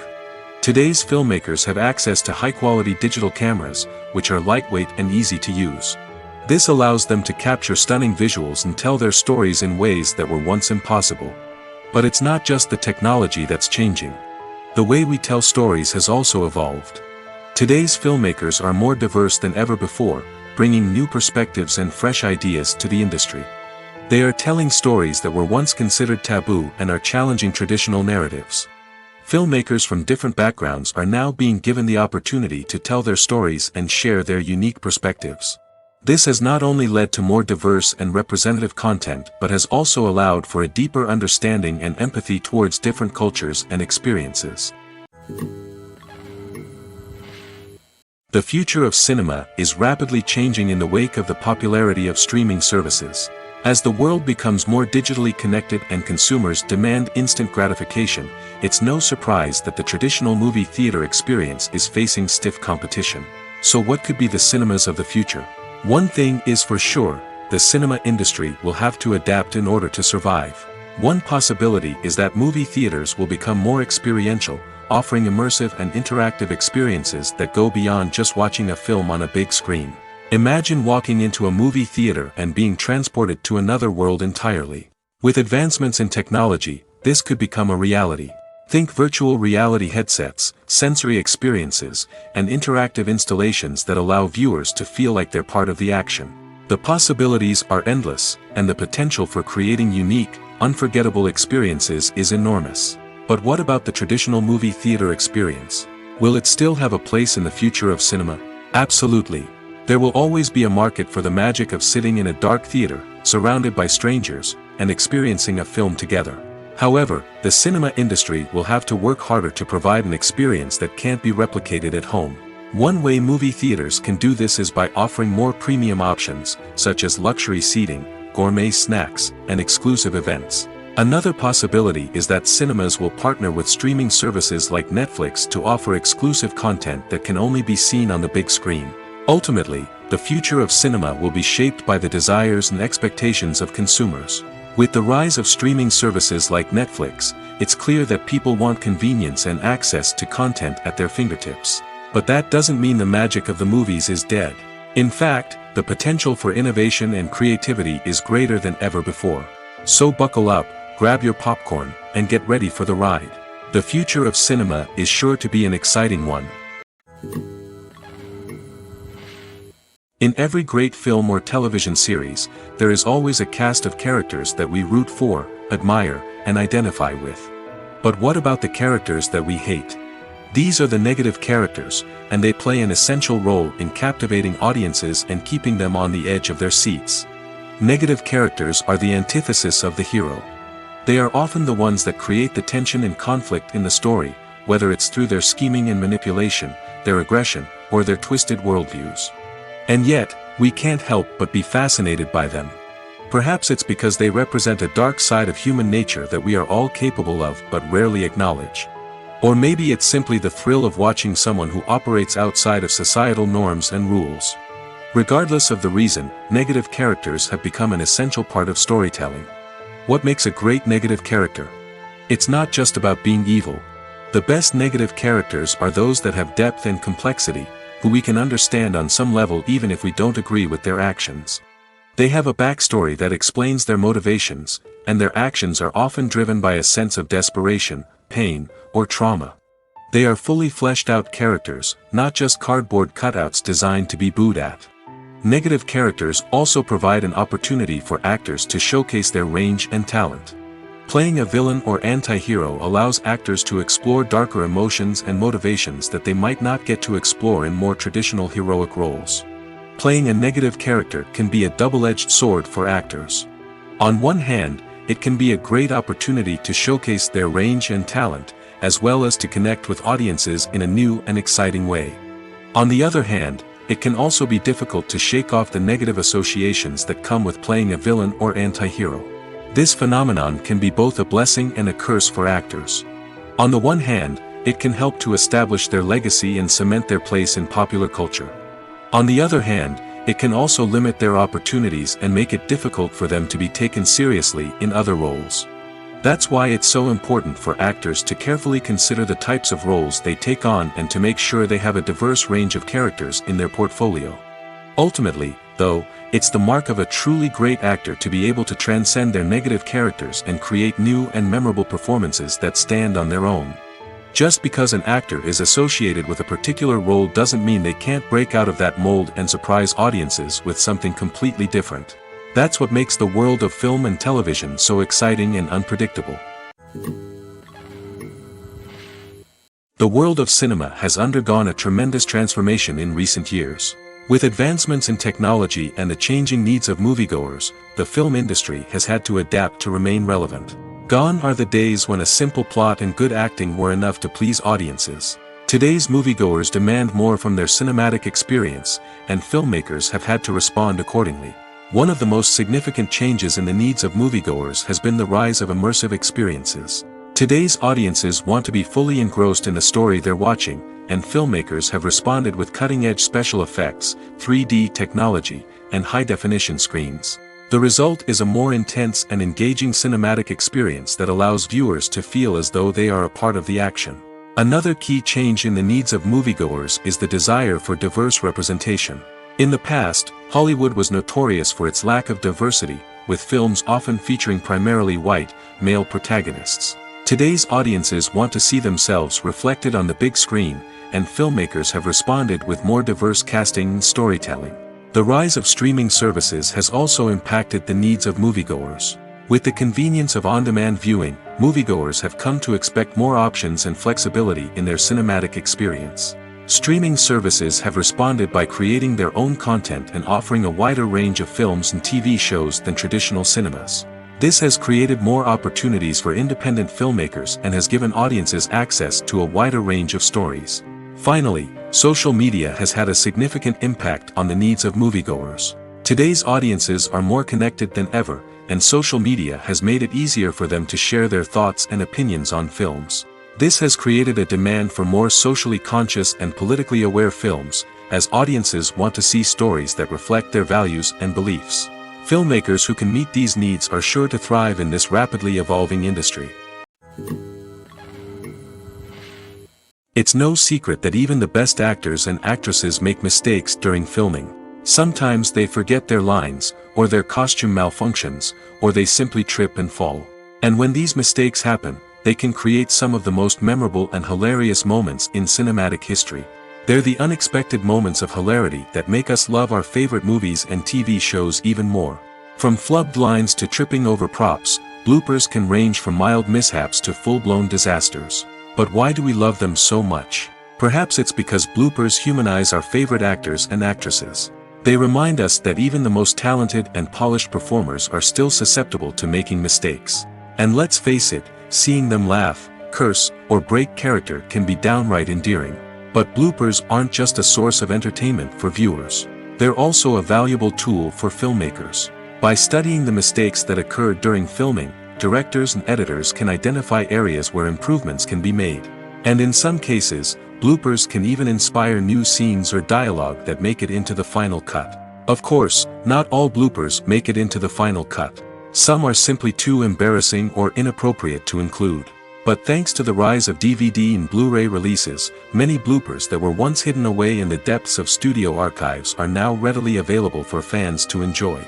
Today's filmmakers have access to high-quality digital cameras, which are lightweight and easy to use. This allows them to capture stunning visuals and tell their stories in ways that were once impossible. But it's not just the technology that's changing. The way we tell stories has also evolved. Today's filmmakers are more diverse than ever before, bringing new perspectives and fresh ideas to the industry. They are telling stories that were once considered taboo and are challenging traditional narratives. Filmmakers from different backgrounds are now being given the opportunity to tell their stories and share their unique perspectives. This has not only led to more diverse and representative content but has also allowed for a deeper understanding and empathy towards different cultures and experiences. The future of cinema is rapidly changing in the wake of the popularity of streaming services. As the world becomes more digitally connected and consumers demand instant gratification, it's no surprise that the traditional movie theater experience is facing stiff competition. So what could be the cinemas of the future? One thing is for sure, the cinema industry will have to adapt in order to survive. One possibility is that movie theaters will become more experiential, offering immersive and interactive experiences that go beyond just watching a film on a big screen. Imagine walking into a movie theater and being transported to another world entirely. With advancements in technology, this could become a reality. Think virtual reality headsets, sensory experiences, and interactive installations that allow viewers to feel like they're part of the action. The possibilities are endless, and the potential for creating unique, unforgettable experiences is enormous. But what about the traditional movie theater experience? Will it still have a place in the future of cinema? Absolutely. There will always be a market for the magic of sitting in a dark theater, surrounded by strangers, and experiencing a film together. However, the cinema industry will have to work harder to provide an experience that can't be replicated at home. One way movie theaters can do this is by offering more premium options, such as luxury seating, gourmet snacks, and exclusive events. Another possibility is that cinemas will partner with streaming services like Netflix to offer exclusive content that can only be seen on the big screen. Ultimately, the future of cinema will be shaped by the desires and expectations of consumers. With the rise of streaming services like Netflix, it's clear that people want convenience and access to content at their fingertips. But that doesn't mean the magic of the movies is dead. In fact, the potential for innovation and creativity is greater than ever before. So buckle up, grab your popcorn, and get ready for the ride. The future of cinema is sure to be an exciting one. In every great film or television series, there is always a cast of characters that we root for, admire, and identify with. But what about the characters that we hate? These are the negative characters, and they play an essential role in captivating audiences and keeping them on the edge of their seats. Negative characters are the antithesis of the hero. They are often the ones that create the tension and conflict in the story, whether it's through their scheming and manipulation, their aggression, or their twisted worldviews. And yet, we can't help but be fascinated by them. Perhaps it's because they represent a dark side of human nature that we are all capable of but rarely acknowledge. Or maybe it's simply the thrill of watching someone who operates outside of societal norms and rules. Regardless of the reason, negative characters have become an essential part of storytelling. What makes a great negative character? It's not just about being evil. The best negative characters are those that have depth and complexity, who we can understand on some level even if we don't agree with their actions. They have a backstory that explains their motivations, and their actions are often driven by a sense of desperation, pain, or trauma. They are fully fleshed out characters, not just cardboard cutouts designed to be booed at. Negative characters also provide an opportunity for actors to showcase their range and talent. Playing a villain or anti-hero allows actors to explore darker emotions and motivations that they might not get to explore in more traditional heroic roles. Playing a negative character can be a double-edged sword for actors. On one hand, it can be a great opportunity to showcase their range and talent, as well as to connect with audiences in a new and exciting way. On the other hand, it can also be difficult to shake off the negative associations that come with playing a villain or anti-hero. This phenomenon can be both a blessing and a curse for actors. On the one hand, it can help to establish their legacy and cement their place in popular culture. On the other hand, it can also limit their opportunities and make it difficult for them to be taken seriously in other roles. That's why it's so important for actors to carefully consider the types of roles they take on and to make sure they have a diverse range of characters in their portfolio. Ultimately, though, it's the mark of a truly great actor to be able to transcend their negative characters and create new and memorable performances that stand on their own. Just because an actor is associated with a particular role doesn't mean they can't break out of that mold and surprise audiences with something completely different. That's what makes the world of film and television so exciting and unpredictable. The world of cinema has undergone a tremendous transformation in recent years. With advancements in technology and the changing needs of moviegoers, the film industry has had to adapt to remain relevant. Gone are the days when a simple plot and good acting were enough to please audiences. Today's moviegoers demand more from their cinematic experience, and filmmakers have had to respond accordingly. One of the most significant changes in the needs of moviegoers has been the rise of immersive experiences. Today's audiences want to be fully engrossed in the story they're watching, and filmmakers have responded with cutting-edge special effects, 3D technology, and high-definition screens. The result is a more intense and engaging cinematic experience that allows viewers to feel as though they are a part of the action. Another key change in the needs of moviegoers is the desire for diverse representation. In the past, Hollywood was notorious for its lack of diversity, with films often featuring primarily white, male protagonists. Today's audiences want to see themselves reflected on the big screen, and filmmakers have responded with more diverse casting and storytelling. The rise of streaming services has also impacted the needs of moviegoers. With the convenience of on-demand viewing, moviegoers have come to expect more options and flexibility in their cinematic experience. Streaming services have responded by creating their own content and offering a wider range of films and TV shows than traditional cinemas. This has created more opportunities for independent filmmakers and has given audiences access to a wider range of stories. Finally, social media has had a significant impact on the needs of moviegoers. Today's audiences are more connected than ever, and social media has made it easier for them to share their thoughts and opinions on films. This has created a demand for more socially conscious and politically aware films, as audiences want to see stories that reflect their values and beliefs. Filmmakers who can meet these needs are sure to thrive in this rapidly evolving industry. It's no secret that even the best actors and actresses make mistakes during filming. Sometimes they forget their lines, or their costume malfunctions, or they simply trip and fall. And when these mistakes happen, they can create some of the most memorable and hilarious moments in cinematic history. They're the unexpected moments of hilarity that make us love our favorite movies and TV shows even more. From flubbed lines to tripping over props, bloopers can range from mild mishaps to full-blown disasters. But why do we love them so much? Perhaps it's because bloopers humanize our favorite actors and actresses. They remind us that even the most talented and polished performers are still susceptible to making mistakes. And let's face it, seeing them laugh, curse, or break character can be downright endearing. But bloopers aren't just a source of entertainment for viewers. They're also a valuable tool for filmmakers. By studying the mistakes that occurred during filming, directors and editors can identify areas where improvements can be made. And in some cases, bloopers can even inspire new scenes or dialogue that make it into the final cut. Of course, not all bloopers make it into the final cut. Some are simply too embarrassing or inappropriate to include. But thanks to the rise of DVD and Blu-ray releases, many bloopers that were once hidden away in the depths of studio archives are now readily available for fans to enjoy.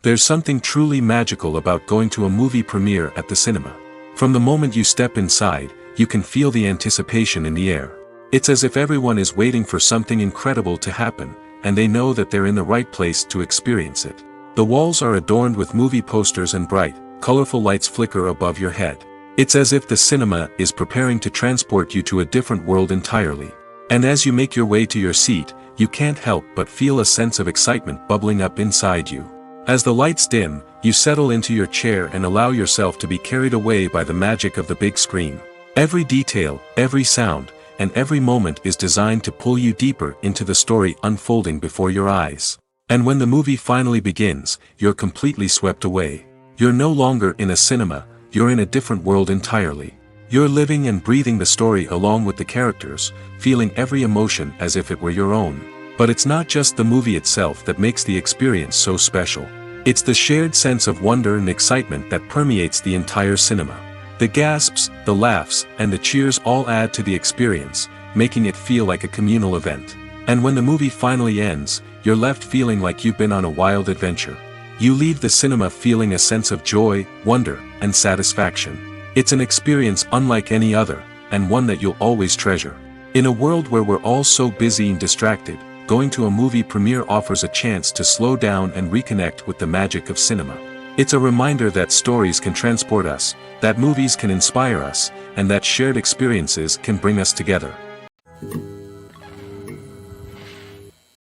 There's something truly magical about going to a movie premiere at the cinema. From the moment you step inside, you can feel the anticipation in the air. It's as if everyone is waiting for something incredible to happen, and they know that they're in the right place to experience it. The walls are adorned with movie posters and bright, colorful lights flicker above your head. It's as if the cinema is preparing to transport you to a different world entirely. And as you make your way to your seat, you can't help but feel a sense of excitement bubbling up inside you. As the lights dim, you settle into your chair and allow yourself to be carried away by the magic of the big screen. Every detail, every sound, and every moment is designed to pull you deeper into the story unfolding before your eyes. And when the movie finally begins, you're completely swept away. You're no longer in a cinema, you're in a different world entirely. You're living and breathing the story along with the characters, feeling every emotion as if it were your own. But it's not just the movie itself that makes the experience so special. It's the shared sense of wonder and excitement that permeates the entire cinema. The gasps, the laughs, and the cheers all add to the experience, making it feel like a communal event. And when the movie finally ends, you're left feeling like you've been on a wild adventure. You leave the cinema feeling a sense of joy, wonder, and satisfaction. It's an experience unlike any other, and one that you'll always treasure. In a world where we're all so busy and distracted, going to a movie premiere offers a chance to slow down and reconnect with the magic of cinema. It's a reminder that stories can transport us, that movies can inspire us, and that shared experiences can bring us together.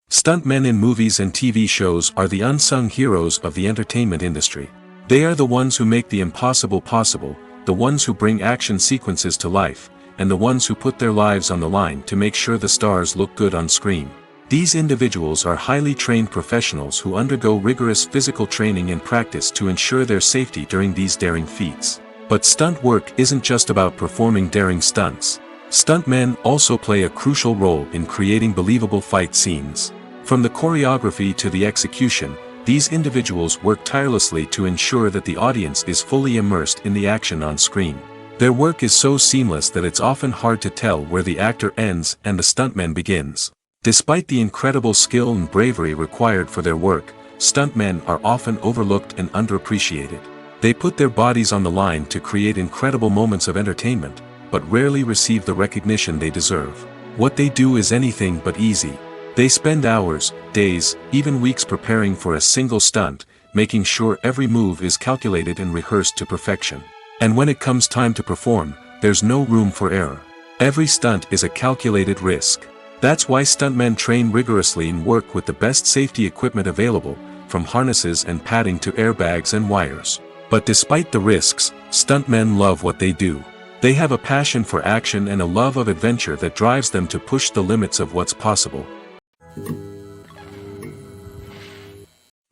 Stuntmen in movies and TV shows are the unsung heroes of the entertainment industry. They are the ones who make the impossible possible, the ones who bring action sequences to life, and the ones who put their lives on the line to make sure the stars look good on screen. These individuals are highly trained professionals who undergo rigorous physical training and practice to ensure their safety during these daring feats. But stunt work isn't just about performing daring stunts. Stuntmen also play a crucial role in creating believable fight scenes. From the choreography to the execution, these individuals work tirelessly to ensure that the audience is fully immersed in the action on screen. Their work is so seamless that it's often hard to tell where the actor ends and the stuntman begins. Despite the incredible skill and bravery required for their work, stuntmen are often overlooked and underappreciated. They put their bodies on the line to create incredible moments of entertainment, but rarely receive the recognition they deserve. What they do is anything but easy. They spend hours, days, even weeks preparing for a single stunt, making sure every move is calculated and rehearsed to perfection. And when it comes time to perform, there's no room for error. Every stunt is a calculated risk. That's why stuntmen train rigorously and work with the best safety equipment available, from harnesses and padding to airbags and wires. But despite the risks, stuntmen love what they do. They have a passion for action and a love of adventure that drives them to push the limits of what's possible.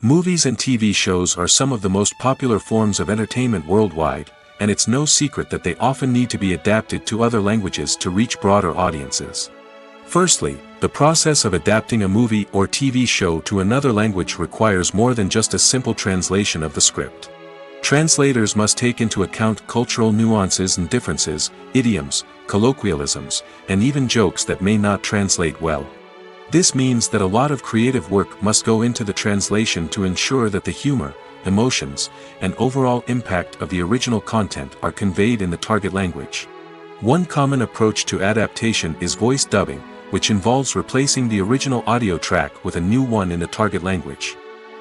Movies and TV shows are some of the most popular forms of entertainment worldwide, and it's no secret that they often need to be adapted to other languages to reach broader audiences. Firstly, the process of adapting a movie or TV show to another language requires more than just a simple translation of the script. Translators must take into account cultural nuances and differences, idioms, colloquialisms, and even jokes that may not translate well. This means that a lot of creative work must go into the translation to ensure that the humor, emotions, and overall impact of the original content are conveyed in the target language. One common approach to adaptation is voice dubbing, which involves replacing the original audio track with a new one in the target language.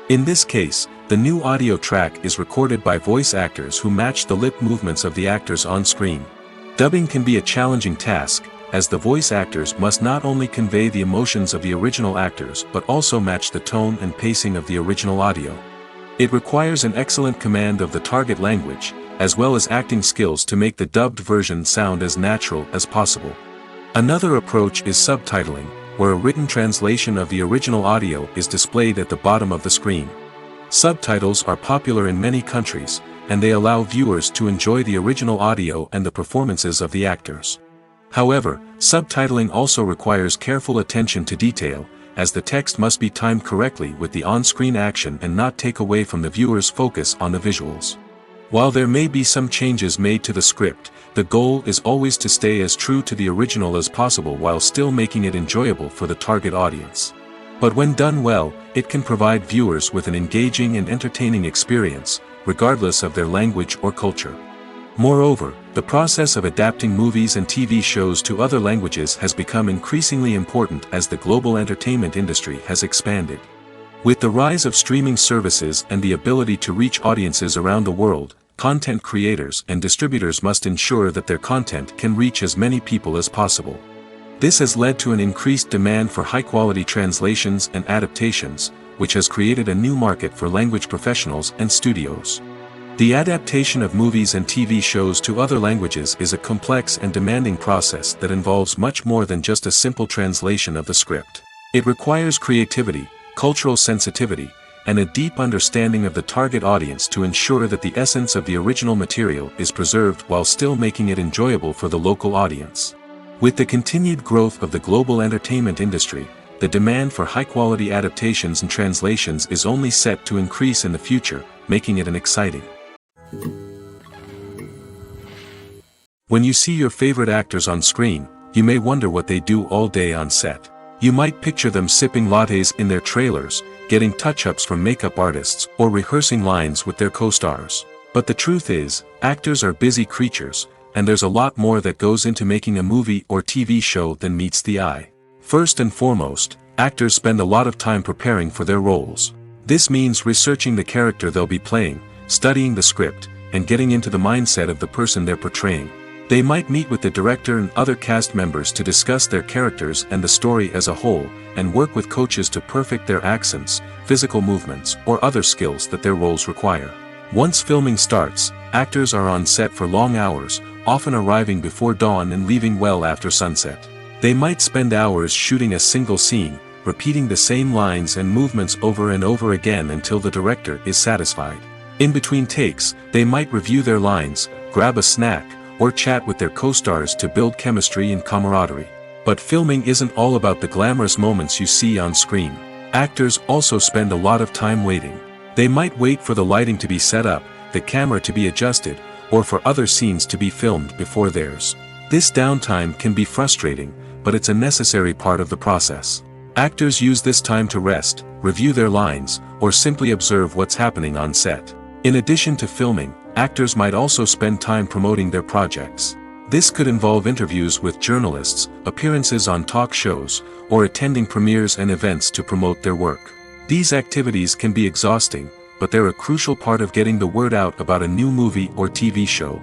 In this case, the new audio track is recorded by voice actors who match the lip movements of the actors on screen. Dubbing can be a challenging task, as the voice actors must not only convey the emotions of the original actors but also match the tone and pacing of the original audio. It requires an excellent command of the target language, as well as acting skills to make the dubbed version sound as natural as possible. Another approach is subtitling, where a written translation of the original audio is displayed at the bottom of the screen. Subtitles are popular in many countries, and they allow viewers to enjoy the original audio and the performances of the actors. However, subtitling also requires careful attention to detail, as the text must be timed correctly with the on-screen action and not take away from the viewer's focus on the visuals. While there may be some changes made to the script, the goal is always to stay as true to the original as possible while still making it enjoyable for the target audience. But when done well, it can provide viewers with an engaging and entertaining experience, regardless of their language or culture. Moreover, the process of adapting movies and TV shows to other languages has become increasingly important as the global entertainment industry has expanded. With the rise of streaming services and the ability to reach audiences around the world, content creators and distributors must ensure that their content can reach as many people as possible. This has led to an increased demand for high-quality translations and adaptations, which has created a new market for language professionals and studios. The adaptation of movies and TV shows to other languages is a complex and demanding process that involves much more than just a simple translation of the script. It requires creativity, cultural sensitivity, and a deep understanding of the target audience to ensure that the essence of the original material is preserved while still making it enjoyable for the local audience. With the continued growth of the global entertainment industry, the demand for high-quality adaptations and translations is only set to increase in the future, making it an exciting. When you see your favorite actors on screen, you may wonder what they do all day on set. You might picture them sipping lattes in their trailers, getting touch-ups from makeup artists, or rehearsing lines with their co-stars. But the truth is, actors are busy creatures, and there's a lot more that goes into making a movie or TV show than meets the eye. First and foremost, actors spend a lot of time preparing for their roles. This means researching the character they'll be playing, studying the script, and getting into the mindset of the person they're portraying. They might meet with the director and other cast members to discuss their characters and the story as a whole, and work with coaches to perfect their accents, physical movements, or other skills that their roles require. Once filming starts, actors are on set for long hours, often arriving before dawn and leaving well after sunset. They might spend hours shooting a single scene, repeating the same lines and movements over and over again until the director is satisfied. In between takes, they might review their lines, grab a snack, or chat with their co-stars to build chemistry and camaraderie. But filming isn't all about the glamorous moments you see on screen. Actors also spend a lot of time waiting. They might wait for the lighting to be set up, the camera to be adjusted, or for other scenes to be filmed before theirs. This downtime can be frustrating, but it's a necessary part of the process. Actors use this time to rest, review their lines, or simply observe what's happening on set. In addition to filming, actors might also spend time promoting their projects. This could involve interviews with journalists, appearances on talk shows, or attending premieres and events to promote their work. These activities can be exhausting, but they're a crucial part of getting the word out about a new movie or TV show.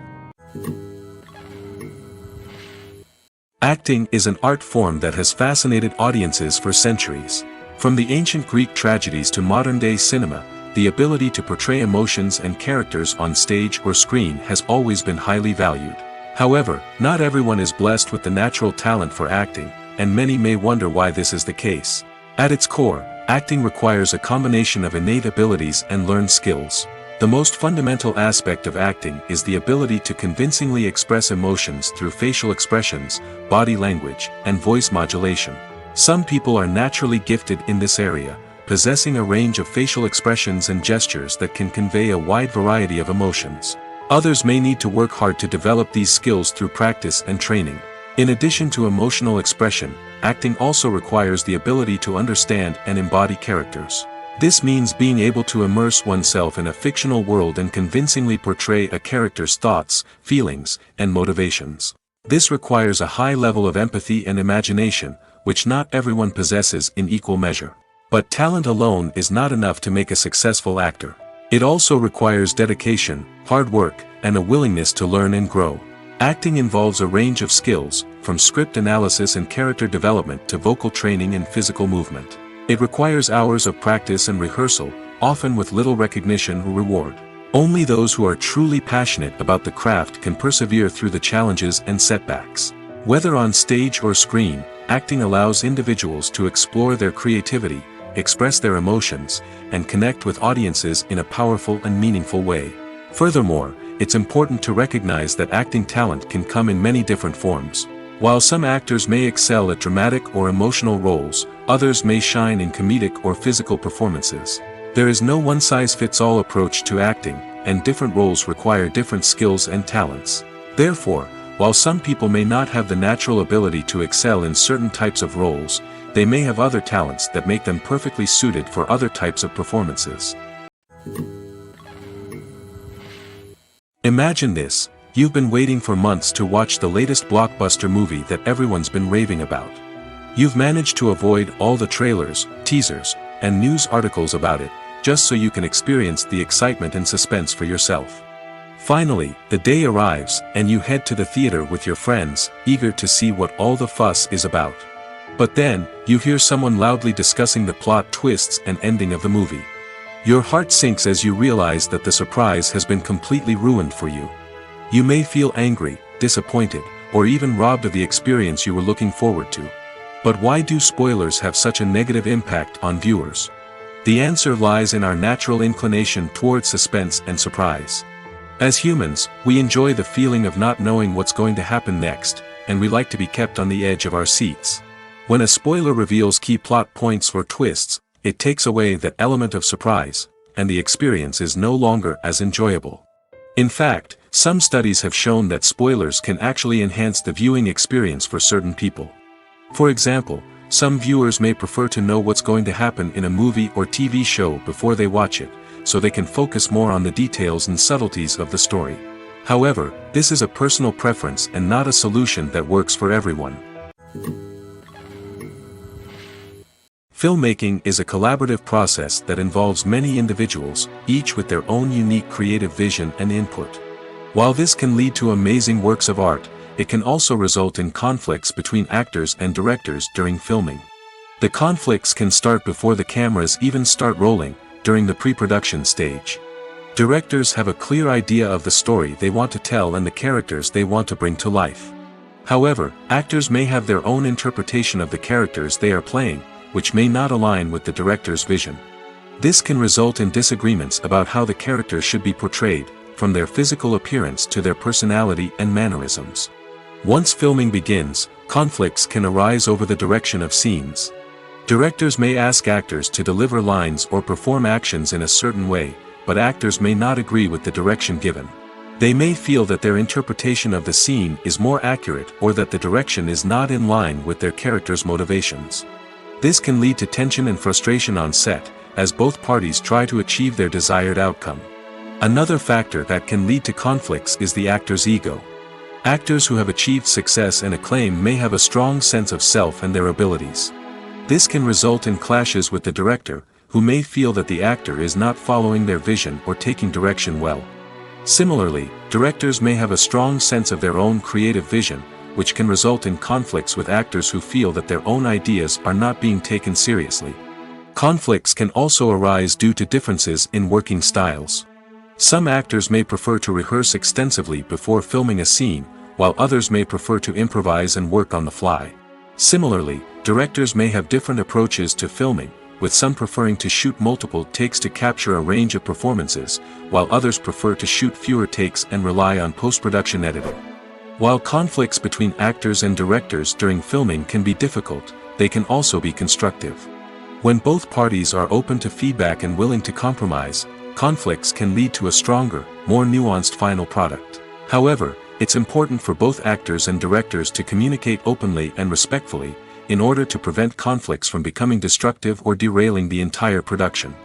Acting is an art form that has fascinated audiences for centuries. From the ancient Greek tragedies to modern-day cinema, the ability to portray emotions and characters on stage or screen has always been highly valued. However, not everyone is blessed with the natural talent for acting, and many may wonder why this is the case. At its core, acting requires a combination of innate abilities and learned skills. The most fundamental aspect of acting is the ability to convincingly express emotions through facial expressions, body language, and voice modulation. Some people are naturally gifted in this area, possessing a range of facial expressions and gestures that can convey a wide variety of emotions. Others may need to work hard to develop these skills through practice and training. In addition to emotional expression, acting also requires the ability to understand and embody characters. This means being able to immerse oneself in a fictional world and convincingly portray a character's thoughts, feelings, and motivations. This requires a high level of empathy and imagination, which not everyone possesses in equal measure. But talent alone is not enough to make a successful actor. It also requires dedication, hard work, and a willingness to learn and grow. Acting involves a range of skills, from script analysis and character development to vocal training and physical movement. It requires hours of practice and rehearsal, often with little recognition or reward. Only those who are truly passionate about the craft can persevere through the challenges and setbacks. Whether on stage or screen, acting allows individuals to explore their creativity, express their emotions, and connect with audiences in a powerful and meaningful way. Furthermore, it's important to recognize that acting talent can come in many different forms. While some actors may excel at dramatic or emotional roles, others may shine in comedic or physical performances. There is no one-size-fits-all approach to acting, and different roles require different skills and talents. Therefore, While some people may not have the natural ability to excel in certain types of roles, they may have other talents that make them perfectly suited for other types of performances. Imagine this: you've been waiting for months to watch the latest blockbuster movie that everyone's been raving about. You've managed to avoid all the trailers, teasers, and news articles about it, just so you can experience the excitement and suspense for yourself. Finally, the day arrives, and you head to the theater with your friends, eager to see what all the fuss is about. But then, you hear someone loudly discussing the plot twists and ending of the movie. Your heart sinks as you realize that the surprise has been completely ruined for you. You may feel angry, disappointed, or even robbed of the experience you were looking forward to. But why do spoilers have such a negative impact on viewers? The answer lies in our natural inclination toward suspense and surprise. As humans, we enjoy the feeling of not knowing what's going to happen next, and we like to be kept on the edge of our seats. When a spoiler reveals key plot points or twists, it takes away that element of surprise, and the experience is no longer as enjoyable. In fact, some studies have shown that spoilers can actually enhance the viewing experience for certain people. For example, some viewers may prefer to know what's going to happen in a movie or TV show before they watch it, so they can focus more on the details and subtleties of the story. However, this is a personal preference and not a solution that works for everyone. Filmmaking is a collaborative process that involves many individuals, each with their own unique creative vision and input. While this can lead to amazing works of art, it can also result in conflicts between actors and directors during filming. The conflicts can start before the cameras even start rolling, during the pre-production stage. Directors have a clear idea of the story they want to tell and the characters they want to bring to life. However, actors may have their own interpretation of the characters they are playing, which may not align with the director's vision. This can result in disagreements about how the characters should be portrayed, from their physical appearance to their personality and mannerisms. Once filming begins, conflicts can arise over the direction of scenes. Directors may ask actors to deliver lines or perform actions in a certain way, but actors may not agree with the direction given. They may feel that their interpretation of the scene is more accurate or that the direction is not in line with their character's motivations. This can lead to tension and frustration on set, as both parties try to achieve their desired outcome. Another factor that can lead to conflicts is the actor's ego. Actors who have achieved success and acclaim may have a strong sense of self and their abilities. This can result in clashes with the director, who may feel that the actor is not following their vision or taking direction well. Similarly, directors may have a strong sense of their own creative vision, which can result in conflicts with actors who feel that their own ideas are not being taken seriously. Conflicts can also arise due to differences in working styles. Some actors may prefer to rehearse extensively before filming a scene, while others may prefer to improvise and work on the fly. Similarly, directors may have different approaches to filming, with some preferring to shoot multiple takes to capture a range of performances, while others prefer to shoot fewer takes and rely on post-production editing. While conflicts between actors and directors during filming can be difficult, they can also be constructive. When both parties are open to feedback and willing to compromise, conflicts can lead to a stronger, more nuanced final product. However, it's important for both actors and directors to communicate openly and respectfully, in order to prevent conflicts from becoming destructive or derailing the entire production.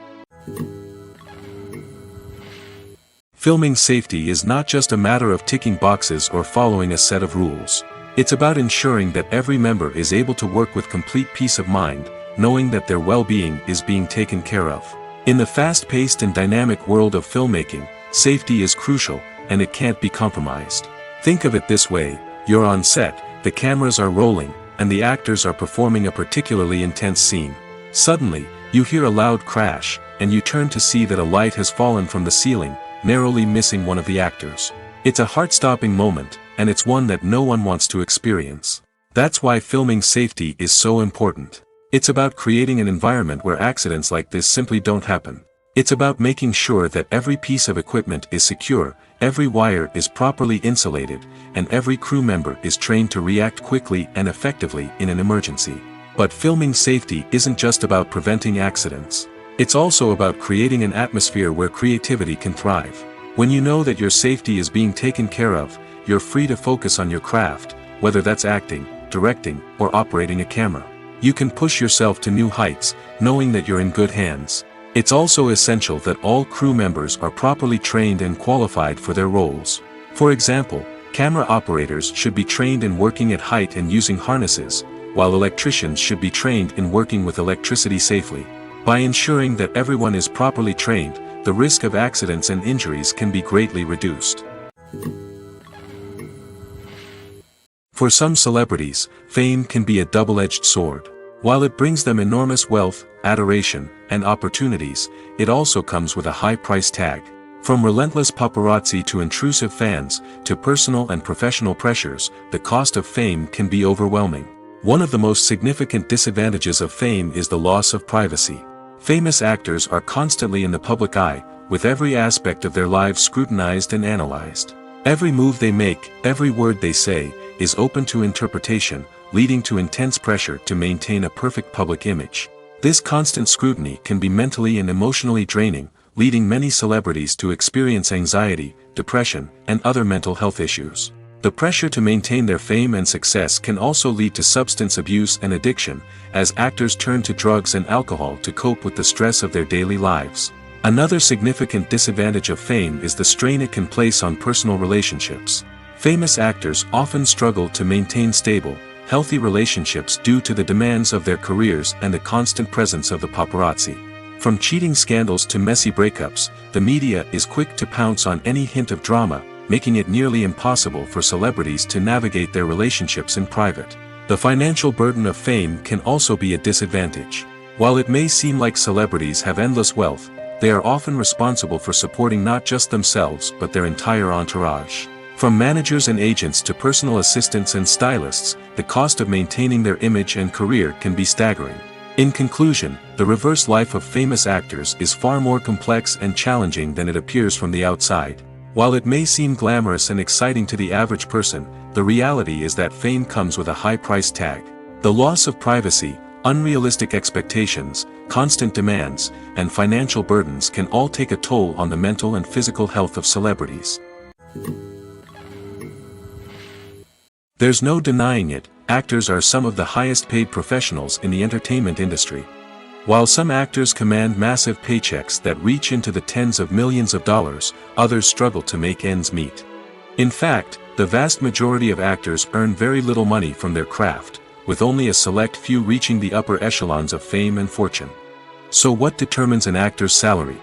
Filming safety is not just a matter of ticking boxes or following a set of rules. It's about ensuring that every member is able to work with complete peace of mind, knowing that their well-being is being taken care of. In the fast-paced and dynamic world of filmmaking, safety is crucial, and it can't be compromised. Think of it this way: you're on set, the cameras are rolling, and the actors are performing a particularly intense scene. Suddenly, you hear a loud crash, and you turn to see that a light has fallen from the ceiling, narrowly missing one of the actors. It's a heart-stopping moment, and it's one that no one wants to experience. That's why filming safety is so important. It's about creating an environment where accidents like this simply don't happen. It's about making sure that every piece of equipment is secure, every wire is properly insulated, and every crew member is trained to react quickly and effectively in an emergency. But filming safety isn't just about preventing accidents. It's also about creating an atmosphere where creativity can thrive. When you know that your safety is being taken care of, you're free to focus on your craft, whether that's acting, directing, or operating a camera. You can push yourself to new heights, knowing that you're in good hands. It's also essential that all crew members are properly trained and qualified for their roles. For example, camera operators should be trained in working at height and using harnesses, while electricians should be trained in working with electricity safely. By ensuring that everyone is properly trained, the risk of accidents and injuries can be greatly reduced. For some celebrities, fame can be a double-edged sword. While it brings them enormous wealth, adoration, and opportunities, it also comes with a high price tag. From relentless paparazzi to intrusive fans, to personal and professional pressures, the cost of fame can be overwhelming. One of the most significant disadvantages of fame is the loss of privacy. Famous actors are constantly in the public eye, with every aspect of their lives scrutinized and analyzed. Every move they make, every word they say, is open to interpretation, leading to intense pressure to maintain a perfect public image. This constant scrutiny can be mentally and emotionally draining, leading many celebrities to experience anxiety, depression, and other mental health issues. The pressure to maintain their fame and success can also lead to substance abuse and addiction, as actors turn to drugs and alcohol to cope with the stress of their daily lives. Another significant disadvantage of fame is the strain it can place on personal relationships. Famous actors often struggle to maintain stable, healthy relationships due to the demands of their careers and the constant presence of the paparazzi. From cheating scandals to messy breakups, the media is quick to pounce on any hint of drama, making it nearly impossible for celebrities to navigate their relationships in private. The financial burden of fame can also be a disadvantage. While it may seem like celebrities have endless wealth, they are often responsible for supporting not just themselves but their entire entourage. From managers and agents to personal assistants and stylists, the cost of maintaining their image and career can be staggering. In conclusion, the reverse life of famous actors is far more complex and challenging than it appears from the outside. While it may seem glamorous and exciting to the average person, the reality is that fame comes with a high price tag. The loss of privacy, unrealistic expectations, constant demands, and financial burdens can all take a toll on the mental and physical health of celebrities. There's no denying it, actors are some of the highest paid professionals in the entertainment industry. While some actors command massive paychecks that reach into the tens of millions of dollars, others struggle to make ends meet. In fact, the vast majority of actors earn very little money from their craft, with only a select few reaching the upper echelons of fame and fortune. So what determines an actor's salary?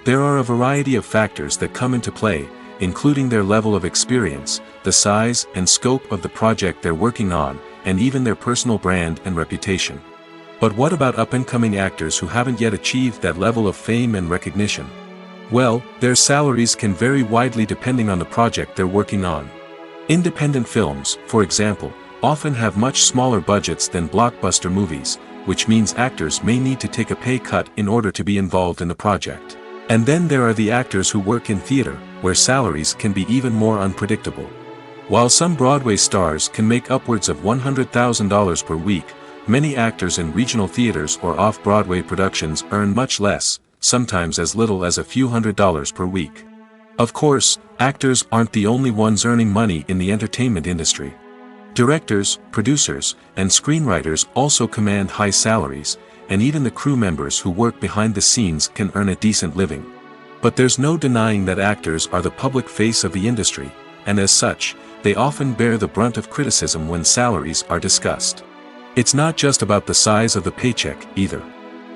There are a variety of factors that come into play, including their level of experience, the size and scope of the project they're working on, and even their personal brand and reputation. But what about up-and-coming actors who haven't yet achieved that level of fame and recognition? Well, their salaries can vary widely depending on the project they're working on. Independent films, for example, often have much smaller budgets than blockbuster movies, which means actors may need to take a pay cut in order to be involved in the project. And then there are the actors who work in theater, where salaries can be even more unpredictable. While some Broadway stars can make upwards of $100,000 per week, many actors in regional theaters or off-Broadway productions earn much less, sometimes as little as a few $100s per week. Of course, actors aren't the only ones earning money in the entertainment industry. Directors, producers, and screenwriters also command high salaries, and even the crew members who work behind the scenes can earn a decent living. But there's no denying that actors are the public face of the industry, and as such, they often bear the brunt of criticism when salaries are discussed. It's not just about the size of the paycheck, either.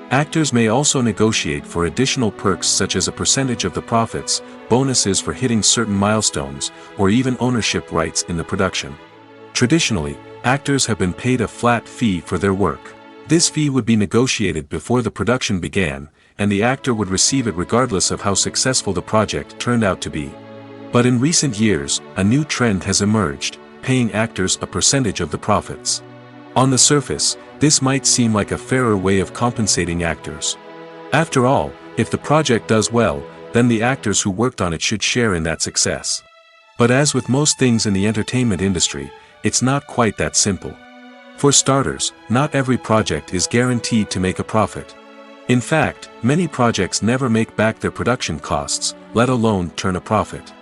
Actors may also negotiate for additional perks such as a percentage of the profits, bonuses for hitting certain milestones, or even ownership rights in the production. Traditionally, actors have been paid a flat fee for their work. This fee would be negotiated before the production began, and the actor would receive it regardless of how successful the project turned out to be. But in recent years, a new trend has emerged, paying actors a percentage of the profits. On the surface, this might seem like a fairer way of compensating actors. After all, if the project does well, then the actors who worked on it should share in that success. But as with most things in the entertainment industry, it's not quite that simple. For starters, not every project is guaranteed to make a profit. In fact, many projects never make back their production costs, let alone turn a profit.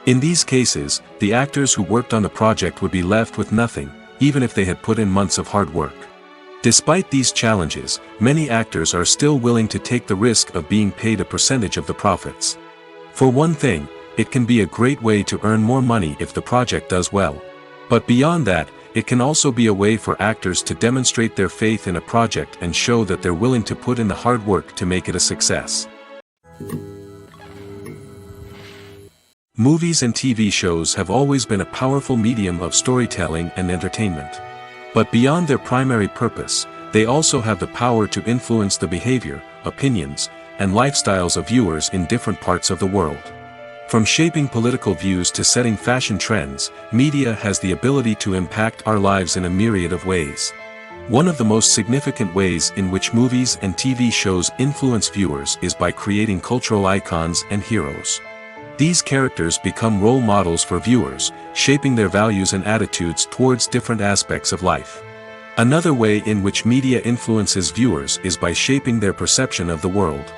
In these cases, the actors who worked on the project would be left with nothing, even if they had put in months of hard work. Despite these challenges, many actors are still willing to take the risk of being paid a percentage of the profits. For one thing, it can be a great way to earn more money if the project does well. But beyond that, it can also be a way for actors to demonstrate their faith in a project and show that they're willing to put in the hard work to make it a success. Movies and TV shows have always been a powerful medium of storytelling and entertainment. But beyond their primary purpose, they also have the power to influence the behavior, opinions, and lifestyles of viewers in different parts of the world. From shaping political views to setting fashion trends, media has the ability to impact our lives in a myriad of ways. One of the most significant ways in which movies and TV shows influence viewers is by creating cultural icons and heroes. These characters become role models for viewers, shaping their values and attitudes towards different aspects of life. Another way in which media influences viewers is by shaping their perception of the world.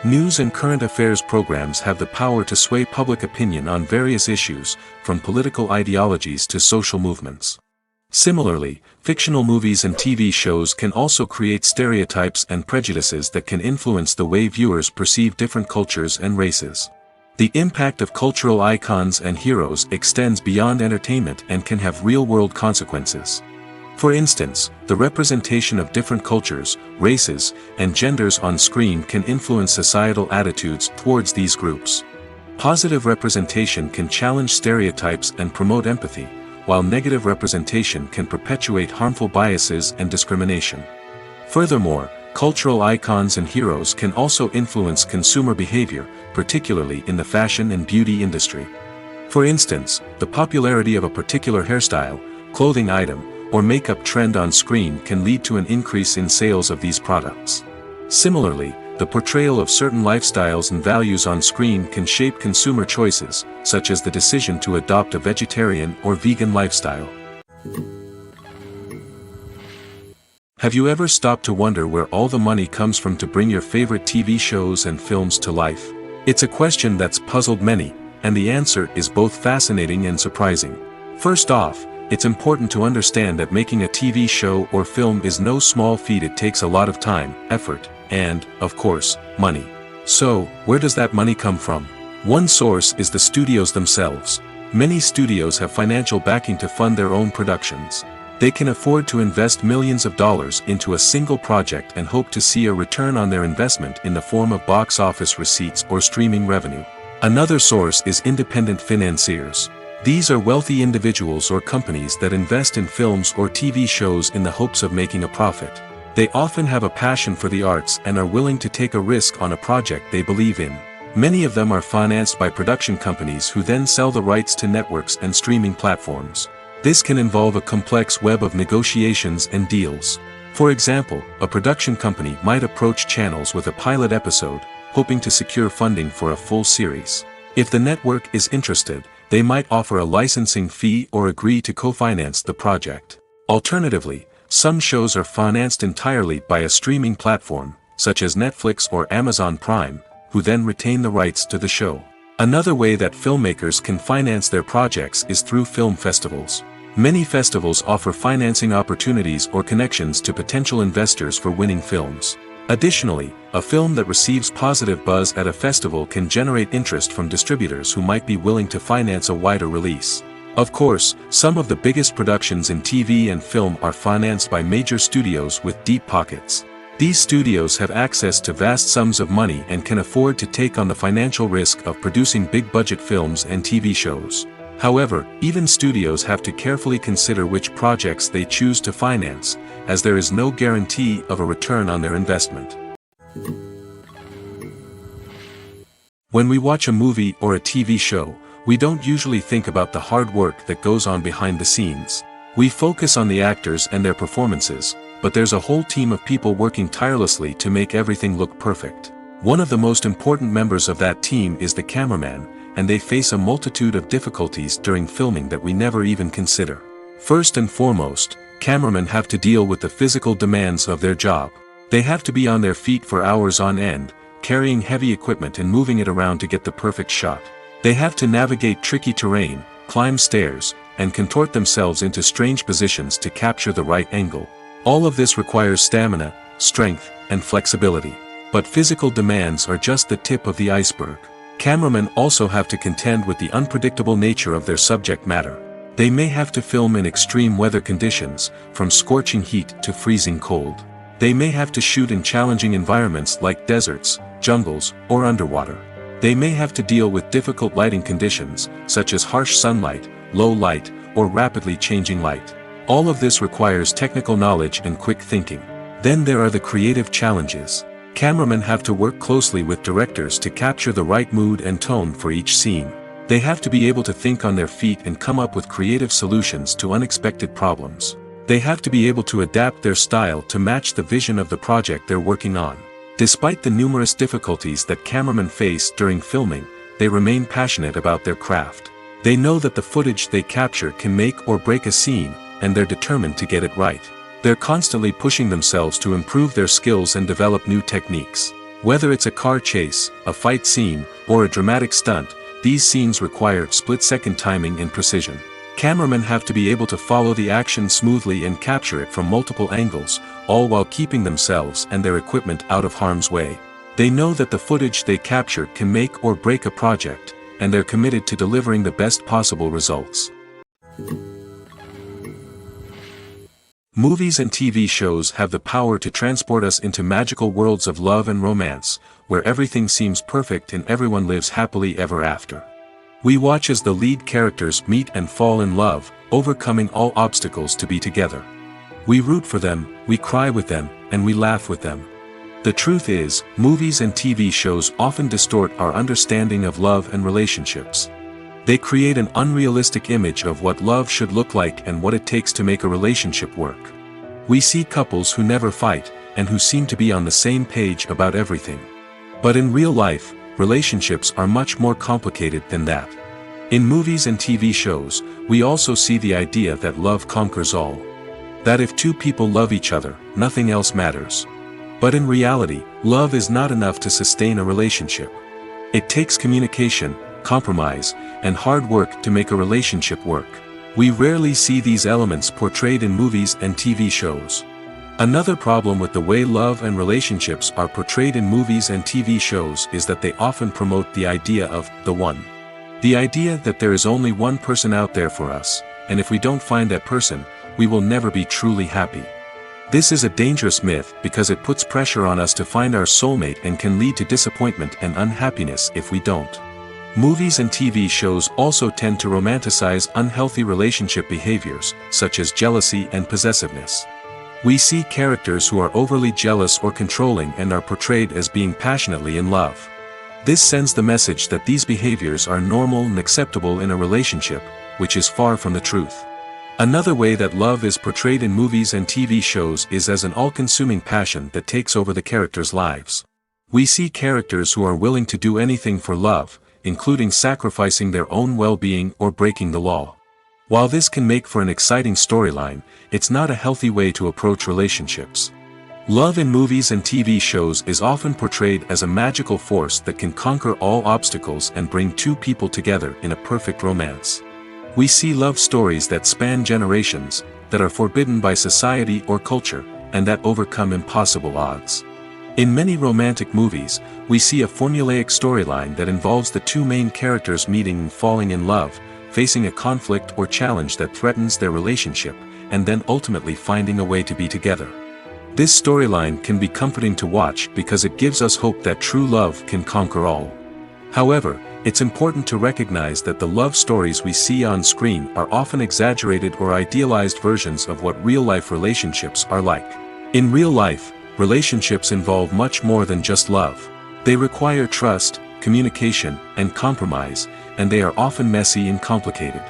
News and current affairs programs have the power to sway public opinion on various issues, from political ideologies to social movements. Similarly, fictional movies and TV shows can also create stereotypes and prejudices that can influence the way viewers perceive different cultures and races. The impact of cultural icons and heroes extends beyond entertainment and can have real-world consequences. For instance, the representation of different cultures, races, and genders on screen can influence societal attitudes towards these groups. Positive representation can challenge stereotypes and promote empathy, while negative representation can perpetuate harmful biases and discrimination. Furthermore, cultural icons and heroes can also influence consumer behavior, particularly in the fashion and beauty industry. For instance, the popularity of a particular hairstyle, clothing item, or makeup trend on screen can lead to an increase in sales of these products. Similarly, the portrayal of certain lifestyles and values on screen can shape consumer choices, such as the decision to adopt a vegetarian or vegan lifestyle. Have you ever stopped to wonder where all the money comes from to bring your favorite TV shows and films to life? It's a question that's puzzled many, and the answer is both fascinating and surprising. First off, it's important to understand that making a TV show or film is no small feat. It takes a lot of time, effort, and, of course, money. So, where does that money come from? One source is the studios themselves. Many studios have financial backing to fund their own productions. They can afford to invest millions of dollars into a single project and hope to see a return on their investment in the form of box office receipts or streaming revenue. Another source is independent financiers. These are wealthy individuals or companies that invest in films or TV shows in the hopes of making a profit. They often have a passion for the arts and are willing to take a risk on a project they believe in. Many of them are financed by production companies who then sell the rights to networks and streaming platforms. This can involve a complex web of negotiations and deals. For example, a production company might approach channels with a pilot episode, hoping to secure funding for a full series. If the network is interested, they might offer a licensing fee or agree to co-finance the project. Alternatively, some shows are financed entirely by a streaming platform, such as Netflix or Amazon Prime, who then retain the rights to the show. Another way that filmmakers can finance their projects is through film festivals. Many festivals offer financing opportunities or connections to potential investors for winning films. Additionally, a film that receives positive buzz at a festival can generate interest from distributors who might be willing to finance a wider release. Of course, some of the biggest productions in TV and film are financed by major studios with deep pockets. These studios have access to vast sums of money and can afford to take on the financial risk of producing big-budget films and TV shows. However, even studios have to carefully consider which projects they choose to finance, as there is no guarantee of a return on their investment. When we watch a movie or a TV show, we don't usually think about the hard work that goes on behind the scenes. We focus on the actors and their performances, but there's a whole team of people working tirelessly to make everything look perfect. One of the most important members of that team is the cameraman, and they face a multitude of difficulties during filming that we never even consider. First and foremost, cameramen have to deal with the physical demands of their job. They have to be on their feet for hours on end, carrying heavy equipment and moving it around to get the perfect shot. They have to navigate tricky terrain, climb stairs, and contort themselves into strange positions to capture the right angle. All of this requires stamina, strength, and flexibility. But physical demands are just the tip of the iceberg. Cameramen also have to contend with the unpredictable nature of their subject matter. They may have to film in extreme weather conditions, from scorching heat to freezing cold. They may have to shoot in challenging environments like deserts, jungles, or underwater. They may have to deal with difficult lighting conditions, such as harsh sunlight, low light, or rapidly changing light. All of this requires technical knowledge and quick thinking. Then there are the creative challenges. Cameramen have to work closely with directors to capture the right mood and tone for each scene. They have to be able to think on their feet and come up with creative solutions to unexpected problems. They have to be able to adapt their style to match the vision of the project they're working on. Despite the numerous difficulties that cameramen face during filming, they remain passionate about their craft. They know that the footage they capture can make or break a scene, and they're determined to get it right. They're constantly pushing themselves to improve their skills and develop new techniques. Whether it's a car chase, a fight scene, or a dramatic stunt, these scenes require split-second timing and precision. Cameramen have to be able to follow the action smoothly and capture it from multiple angles, all while keeping themselves and their equipment out of harm's way. They know that the footage they capture can make or break a project, and they're committed to delivering the best possible results. Movies and TV shows have the power to transport us into magical worlds of love and romance, where everything seems perfect and everyone lives happily ever after. We watch as the lead characters meet and fall in love, overcoming all obstacles to be together. We root for them, we cry with them, and we laugh with them. The truth is, movies and TV shows often distort our understanding of love and relationships. They create an unrealistic image of what love should look like and what it takes to make a relationship work. We see couples who never fight, and who seem to be on the same page about everything. But in real life, relationships are much more complicated than that. In movies and TV shows, we also see the idea that love conquers all. That if two people love each other, nothing else matters. But in reality, love is not enough to sustain a relationship. It takes communication, compromise, and hard work to make a relationship work. We rarely see these elements portrayed in movies and TV shows. Another problem with the way love and relationships are portrayed in movies and TV shows is that they often promote the idea of the one. The idea that there is only one person out there for us, and if we don't find that person, we will never be truly happy. This is a dangerous myth because it puts pressure on us to find our soulmate and can lead to disappointment and unhappiness if we don't. Movies and TV shows also tend to romanticize unhealthy relationship behaviors, such as jealousy and possessiveness. We see characters who are overly jealous or controlling and are portrayed as being passionately in love. This sends the message that these behaviors are normal and acceptable in a relationship, which is far from the truth. Another way that love is portrayed in movies and TV shows is as an all-consuming passion that takes over the characters' lives. We see characters who are willing to do anything for love, including sacrificing their own well-being or breaking the law. While this can make for an exciting storyline, it's not a healthy way to approach relationships. Love in movies and TV shows is often portrayed as a magical force that can conquer all obstacles and bring two people together in a perfect romance. We see love stories that span generations, that are forbidden by society or culture, and that overcome impossible odds. In many romantic movies, we see a formulaic storyline that involves the two main characters meeting and falling in love, facing a conflict or challenge that threatens their relationship, and then ultimately finding a way to be together. This storyline can be comforting to watch because it gives us hope that true love can conquer all. However, it's important to recognize that the love stories we see on screen are often exaggerated or idealized versions of what real-life relationships are like. In real life, relationships involve much more than just love. They require trust, communication, and compromise, and they are often messy and complicated.